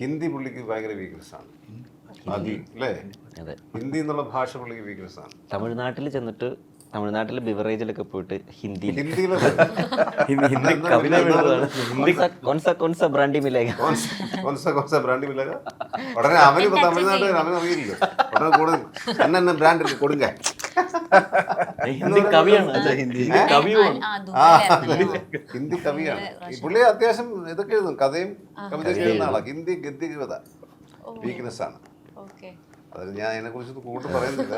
ഹിന്ദി പുള്ളിക്ക് ഭയങ്കര വീക്ക്നെസ് ആണ്. അല്ലേ? അതെ. ഹിന്ദി എന്നുള്ള ഭാഷ പുള്ളിക്ക് വീക്ക്നെസ് ആണ്. തമിഴ്നാട്ടിൽ ചെന്നിട്ട് തമിഴ്നാട്ടിലെ ബിവറേജിലൊക്കെ പോയിട്ട് ഹിന്ദിയിൽ ഹിന്ദിയിലൊക്കെ ഹിന്ദി കവിത എഴുതുന്നതാണ്. ഹിന്ദി കൊൻസ ബ്രാൻഡി മിലേഗ ബ്രാൻഡ് മില്ലക ഉടനെ അവന് തമിഴ്നാട് അവനറിയില്ലല്ലോ. ഉടനെ കൂടെ എന്നെ ബ്രാൻഡ് കൊടുങ്ക ഹിന്ദി കവിയാണ്. ഹിന്ദി കവിയുമാണ്. ഹിന്ദി കവിയാണ് ഈ പുള്ളി. അത്യാവശ്യം ഇതൊക്കെ എഴുതും, കഥയും കവിതയൊക്കെ എഴുതുന്ന ആളാണ്. ഹിന്ദി ഗദ്യ കവിത വീക്ക്നെസ് ആണ്. അത് ഞാൻ അതിനെ കുറിച്ച് കൂടുതൽ പറയുന്നില്ല.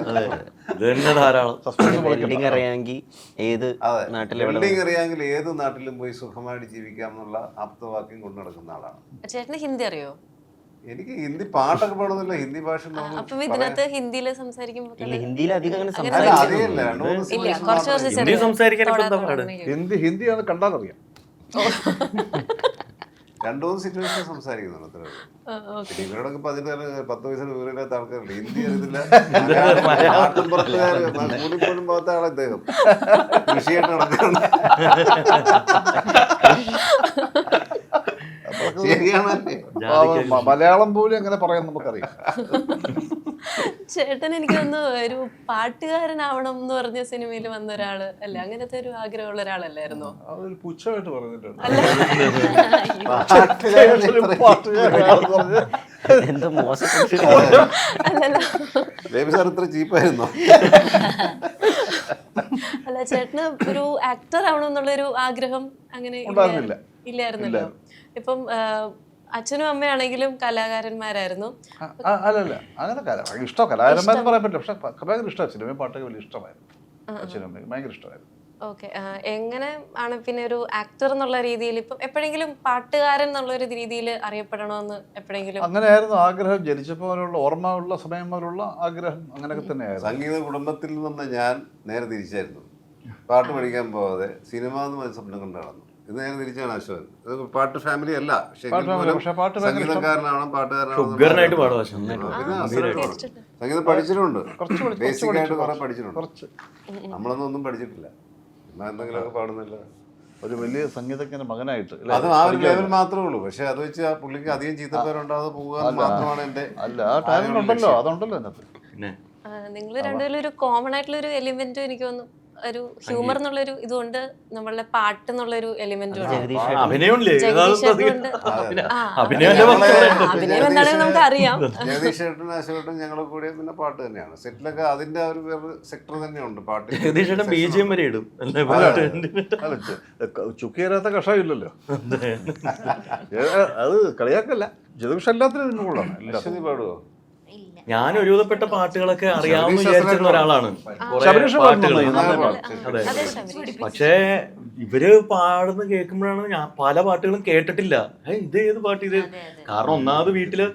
ഇത് തന്നെ ധാരാളം. വെൽഡിങ് അറിയാമെങ്കിൽ ഏത് നാട്ടിലെ വെൽഡിങ് അറിയാമെങ്കിൽ ഏത് നാട്ടിലും പോയി സുഖമായിട്ട് ജീവിക്കാം എന്നുള്ള ആപ്തവാക്യം കൊണ്ടു നടക്കുന്ന ആളാണ്. ചേട്ടന് ഹിന്ദി അറിയോ? എനിക്ക് ഹിന്ദി പാട്ടൊക്കെ പാടുന്നില്ല. ഹിന്ദി ഭാഷ അപ്പം ഇതിനകത്ത് ഹിന്ദിയിൽ സംസാരിക്കുമ്പോൾ ഹിന്ദിയിൽ അധികം അങ്ങനെ അറിയില്ല. ഹിന്ദി സംസാരിക്കാനൊക്കെ എന്താ പാട്? ഹിന്ദിയാണ് കണ്ടാലറിയാം. 2-3 സിറ്റുവേഷൻ സംസാരിക്കുന്നുണ്ട്. അത്ര ഇവരോടൊക്കെ 10 വയസ്സിന് വിവരമില്ലാത്ത ആൾക്കാരുണ്ട്. ഹിന്ദി അറിയത്തില്ല. നാട്ടിൻപുറത്തുകാര് കൂടിപ്പോലും പോകാത്ത ആളെ ഇദ്ദേഹം കൃഷിയായിട്ട് നടക്കുന്നുണ്ട്. മലയാളം പോലും എങ്ങനെ പറയാൻ നമുക്കറിയാം. ചേട്ടൻ എനിക്ക് തോന്നുന്നു ഒരു പാട്ടുകാരനാവണം എന്ന് പറഞ്ഞ സിനിമയിൽ വന്ന ഒരാള് അല്ലേ? അങ്ങനത്തെ ഒരു ആഗ്രഹമുള്ള ഒരാളല്ലായിരുന്നോ? അതൊരു പുച്ഛമായിട്ട് പറഞ്ഞിട്ടുണ്ട്. എന്താ മോശം ബേബി സാർ ഇത്ര ചീപ്പായിരുന്നോ? അല്ല, ചേട്ടന് ഒരു ആക്ടർ ആവണം എന്നുള്ളൊരു ആഗ്രഹം അങ്ങനെ ഇല്ലായിരുന്നല്ലോ. ഇപ്പം അച്ഛനും അമ്മയാണെങ്കിലും കലാകാരന്മാരായിരുന്നു. അല്ലല്ല, അങ്ങനെ ഇഷ്ടം കലാകാരന്മാരെന്ന് പറയാൻ പറ്റില്ല. പക്ഷെ ഭയങ്കര ഇഷ്ടമാണ്. സിനിമയും പാട്ടൊക്കെ വലിയ ഇഷ്ടമായിരുന്നു. അച്ഛനും അമ്മയും ഭയങ്കര ഇഷ്ടമായിരുന്നു. ഓക്കെ. എങ്ങനെ ആണ് പിന്നെ ഒരു ആക്ടർ എന്നുള്ള രീതിയിൽ ഇപ്പം എപ്പോഴെങ്കിലും പാട്ടുകാരൻ എന്നുള്ളൊരു രീതിയിൽ അറിയപ്പെടണമെന്ന് എപ്പോഴെങ്കിലും? അങ്ങനെയായിരുന്നു ആഗ്രഹം. ജനിച്ചപ്പോഴുള്ള ഓർമ്മ ഉള്ള സമയം മുതലുള്ള ആഗ്രഹം അങ്ങനെയൊക്കെ തന്നെയായിരുന്നു. സംഗീത കുടുംബത്തിൽ നിന്ന് ഞാൻ നേരെ തിരിച്ചായിരുന്നു. പാട്ട് പഠിക്കാൻ പോവാതെ സിനിമ എന്ന് സ്വപ്നം കണ്ടു നടന്നു. ഇത് നേരെ തിരിച്ചാണ് അശോകൻ. ഇത് പാട്ട് ഫാമിലി അല്ല, സംഗീതക്കാരനാവണം, പാട്ടുകാരനായിട്ട് പാടുക. സംഗീതം പഠിച്ചിട്ടുണ്ട്, ബേസിക് ആയിട്ട് കുറെ പഠിച്ചിട്ടുണ്ട്. നമ്മളൊന്നും ഒന്നും പഠിച്ചിട്ടില്ല. എന്തെങ്കിലുമൊക്കെ പാടുന്നില്ല. ഒരു വലിയ സംഗീതജ്ഞന്റെ മകനായിട്ട് അത് ആ ഒരു ലെവൽ മാത്രമേ ഉള്ളൂ. പക്ഷെ അത് വെച്ച് ആ പുള്ളിക്ക് അധികം ചീത്തപ്പേരുണ്ടാകാതെ പോകാൻ മാത്രമാണ് എന്റെ. അല്ല, ആ ടാലന്റ് ഉണ്ടല്ലോ, അതുണ്ടല്ലോ അതിനകത്ത്. പിന്നെ നിങ്ങൾ രണ്ടുപേരും ഒരു കോമൺ ആയിട്ടുള്ള ഒരു എലിമെന്റും എനിക്ക് തോന്നുന്നു ഒരു ഹ്യൂമർ എന്നുള്ളൊരു ഇതുകൊണ്ട് നമ്മളുടെ പാട്ട് എന്നുള്ളൊരു എലിമെന്റും അഭിനയം എന്താണെന്ന് നമുക്ക് അറിയാം. ജഗദീഷ് ചേട്ടനും അശോകേട്ടനും ഞങ്ങളെ കൂടെ പിന്നെ പാട്ട് തന്നെയാണ്. സെറ്റിലൊക്കെ അതിന്റെ ഒരു സെക്ടർ തന്നെയുണ്ട് പാട്ട്. ജഗദീഷ് ചേട്ടൻ BGM വരെ ഇടും. ചുക്കിയരാത്ത കഷായം ഇല്ലല്ലോ. അത് കളിയാക്കല്ല, ജഗദീഷ് എല്ലാത്തിനും കൊള്ളാം. പാടുവോ? ഞാൻ ഒരുവിധപ്പെട്ട പാട്ടുകളൊക്കെ അറിയാമെന്ന് വിചാരിച്ചിരുന്ന ഒരാളാണ്. പക്ഷേ ഇവര് പാടുന്ന കേൾക്കുമ്പോഴാണ് ഞാൻ പല പാട്ടുകളും കേട്ടിട്ടില്ല. ഇത് ഏത് പാട്ട് ഇത്? കാരണം ഒന്നാമത് വീട്ടില്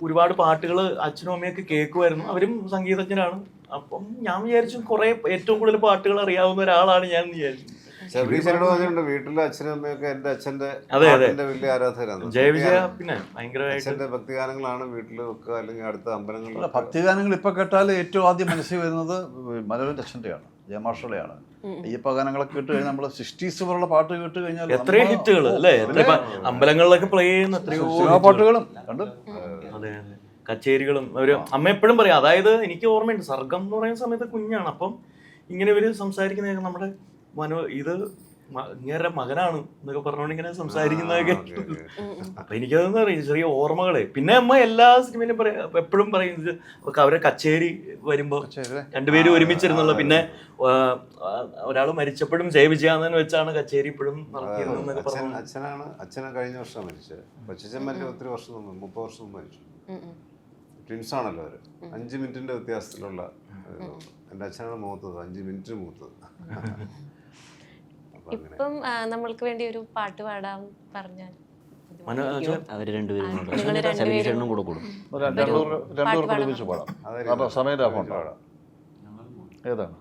ഒരുപാട് പാട്ടുകൾ അച്ഛനും അമ്മയൊക്കെ കേൾക്കുമായിരുന്നു. അവരും സംഗീതജ്ഞരാണ്. അപ്പം ഞാൻ വിചാരിച്ചു കുറെ ഏറ്റവും കൂടുതൽ പാട്ടുകൾ അറിയാവുന്ന ഒരാളാണ് ഞാൻ വിചാരിച്ചു. വീട്ടിലെ അച്ഛനും അമ്മയൊക്കെ എന്റെ അച്ഛന്റെ വലിയ ആരാധകരാണ്. ജയവിജയ പിന്നെ ഭയങ്കരമായിട്ട് അച്ഛന്റെ ഭക്തിഗാനങ്ങളാണ് വീട്ടിൽ വെക്കുക, അല്ലെങ്കിൽ അടുത്ത അമ്പലങ്ങളിൽ. ഭക്തിഗാനങ്ങൾ ഇപ്പൊ കേട്ടാൽ ഏറ്റവും ആദ്യം മനസ്സിൽ വരുന്നത് മനോരഞ്ജൻ അച്ഛൻ്റെയാണ്, ജയമാഷയുടെയാണ്. അയ്യപ്പ ഗാനങ്ങളൊക്കെ കേട്ട് കഴിഞ്ഞാൽ നമ്മള് 60s പോലുള്ള പാട്ട് കേട്ട് കഴിഞ്ഞാൽ എത്രയോ ഹിറ്റുകൾ അല്ലേ? അമ്പലങ്ങളിലൊക്കെ പ്ലേ ചെയ്യുന്ന എത്രയോ പാട്ടുകളും കണ്ട്. അതെ, കച്ചേരികളും. ഒരു അമ്മ എപ്പോഴും പറയാം, അതായത് എനിക്ക് ഓർമ്മയുണ്ട് സർഗം എന്ന് പറയുന്ന സമയത്ത് കുഞ്ഞാണ്. അപ്പം ഇങ്ങനെ ഇവര് സംസാരിക്കുന്ന നമ്മുടെ ഇത് ഇങ്ങനെ മകനാണ് എന്നൊക്കെ പറഞ്ഞോണ്ട് ഇങ്ങനെ സംസാരിക്കുന്നതൊക്കെ. അപ്പൊ എനിക്കതെന്ന് പറയും ചെറിയ ഓർമ്മകളെ. പിന്നെ അമ്മ എല്ലാ സിനിമയിലും എപ്പോഴും പറയുന്നത് അവരെ കച്ചേരി വരുമ്പോ രണ്ടുപേരും ഒരുമിച്ചിരുന്നുള്ള. പിന്നെ ഒരാൾ മരിച്ചപ്പോഴും ജയവിജയാനന്ദൻ വെച്ചാണ് കച്ചേരി ഇപ്പോഴും നടത്തിയിരുന്നൊക്കെ പറഞ്ഞു. അച്ഛനെ കഴിഞ്ഞ വർഷം മരിച്ചത്. കൊച്ചച്ഛന്മാർക്ക് ഒത്തിരി വർഷം മുമ്പ്, 30 വർഷം മുമ്പ് മരിച്ചു. ട്വിൻസ് ആണല്ലോ അവര്. 5 മിനിറ്റിന്റെ വ്യത്യാസത്തിലുള്ള. എൻ്റെ അച്ഛനാണ് മൂത്തത്, 5 മിനിറ്റ് മൂത്തത്. ഇപ്പം നമ്മൾക്ക് വേണ്ടി ഒരു പാട്ട് പാടാൻ പറഞ്ഞാൽ അവര് രണ്ടുപേരും കൂടെ കൂടും. ഏതാണ്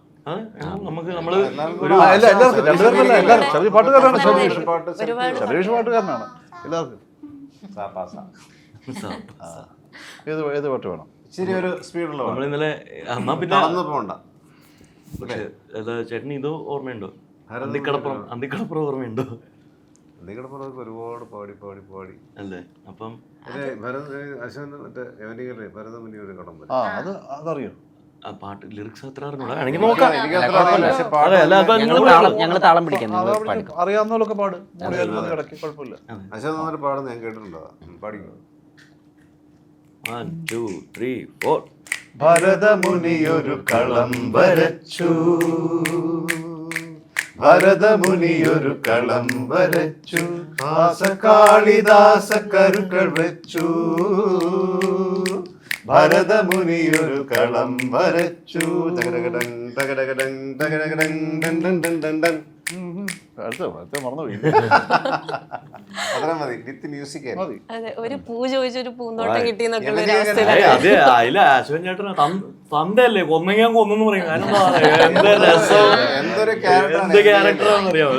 പാട്ടുകാരനാണ് എല്ലാവർക്കും. ഏത് പാട്ട് വേണം? ഇച്ചിരി ഒരു സ്പീഡുള്ള നമ്മളിന്നലെ പിന്നെ പോകണ്ട. ചേട്ടന് ഇത് ഓർമ്മയുണ്ടോ? അന്തിക്കടപ്പുറം ഓർമ്മയുണ്ടോ? നിങ്ങളുടെ പടമൊക്കെ ഒരുപാട് പാടി അല്ലേ? അപ്പം അശ്വൻ മറ്റേ എവനികല്ലേ ഭരതമുനി ഒരു കടം വരും. അതറിയോ? ആ പാട്ട് ലിറിക്സ് അത്ര അറിഞ്ഞൂടാ, വേണമെങ്കിൽ നോക്കാം. എനിക്കത്ര അറിയില്ല, പക്ഷെ പാട്ട് അതെ, അല്ല, അപ്പൊ ഞങ്ങൾ താളം പിടിക്കാൻ അറിയാവുന്നവരൊക്കെ പാട്, ഇടയ്ക്ക് കുഴപ്പമില്ല. അശ്വൻ നമ്മൾ പാടുന്ന ഞാൻ കേട്ടിട്ടുണ്ടോ? പാടിക്കോ. 1 2 3 4. ഭരതമുനിയൊരു കളം വരച്ചു, ഭരതമുനിയൊരു കളം വരച്ചു, കാളിദാസ കരുക്കൾ വെച്ചു, ഭരതമുനിയൊരു കളം വരച്ചു. അടുത്ത മറന്നുപോയി. അത്ര മതി, വിത്ത് മ്യൂസിക് മതി. അതെ, ഒരു പൂ ചോദിച്ചൊരു പൂന്തോട്ടം കിട്ടിയെന്നൊക്കെ ഉള്ള ഒരു അതെ, അവസ്ഥയിലാണ്. അതില അശ്വൻ ചേട്ടൻ തന്തല്ലേ, കൊന്നെങ്കിൽ കൊന്നെന്ന് പറയും. കാരണം എന്താ രസം, എന്തൊരു എന്ത് ക്യാരക്ടറാണെന്നറിയാമോ?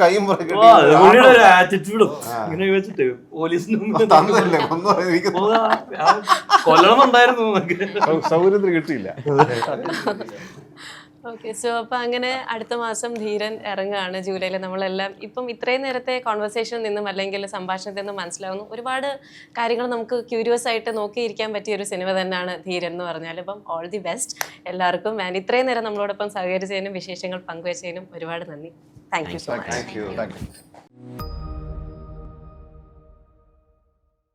കൈയും പുള്ളിയുടെ ഒരു ആറ്റിറ്റ്യൂഡും ഇങ്ങനെ വെച്ചിട്ട് പോലീസിന് മുന്നിൽ തന്നല്ലേ ഒന്നും എനിക്ക് കൊല്ലണമെന്നുണ്ടായിരുന്നു നമുക്ക്. സൗകര്യത്തിന് കിട്ടിയില്ല. ഓക്കെ, സോ അപ്പോൾ അങ്ങനെ അടുത്ത മാസം ധീരൻ ഇറങ്ങുകയാണ് ജൂലൈയിൽ. നമ്മളെല്ലാം ഇപ്പം ഇത്രയും നേരത്തെ കോൺവെർസേഷനിൽ നിന്നും അല്ലെങ്കിൽ സംഭാഷണത്തിൽ നിന്നും മനസ്സിലാവുന്നു ഒരുപാട് കാര്യങ്ങൾ നമുക്ക് ക്യൂരിയസ് ആയിട്ട് നോക്കിയിരിക്കാൻ പറ്റിയ ഒരു സിനിമ തന്നെയാണ് ധീരൻ എന്ന് പറഞ്ഞാൽ. അപ്പം ഓൾ ദി ബെസ്റ്റ് എല്ലാവർക്കും. ആൻഡ് ഇത്രയും നേരം നമ്മളോടൊപ്പം സഹകരിച്ചതിനും വിശേഷങ്ങൾ പങ്കുവച്ചതിനും ഒരുപാട് നന്ദി. Thank you so much. Thank you.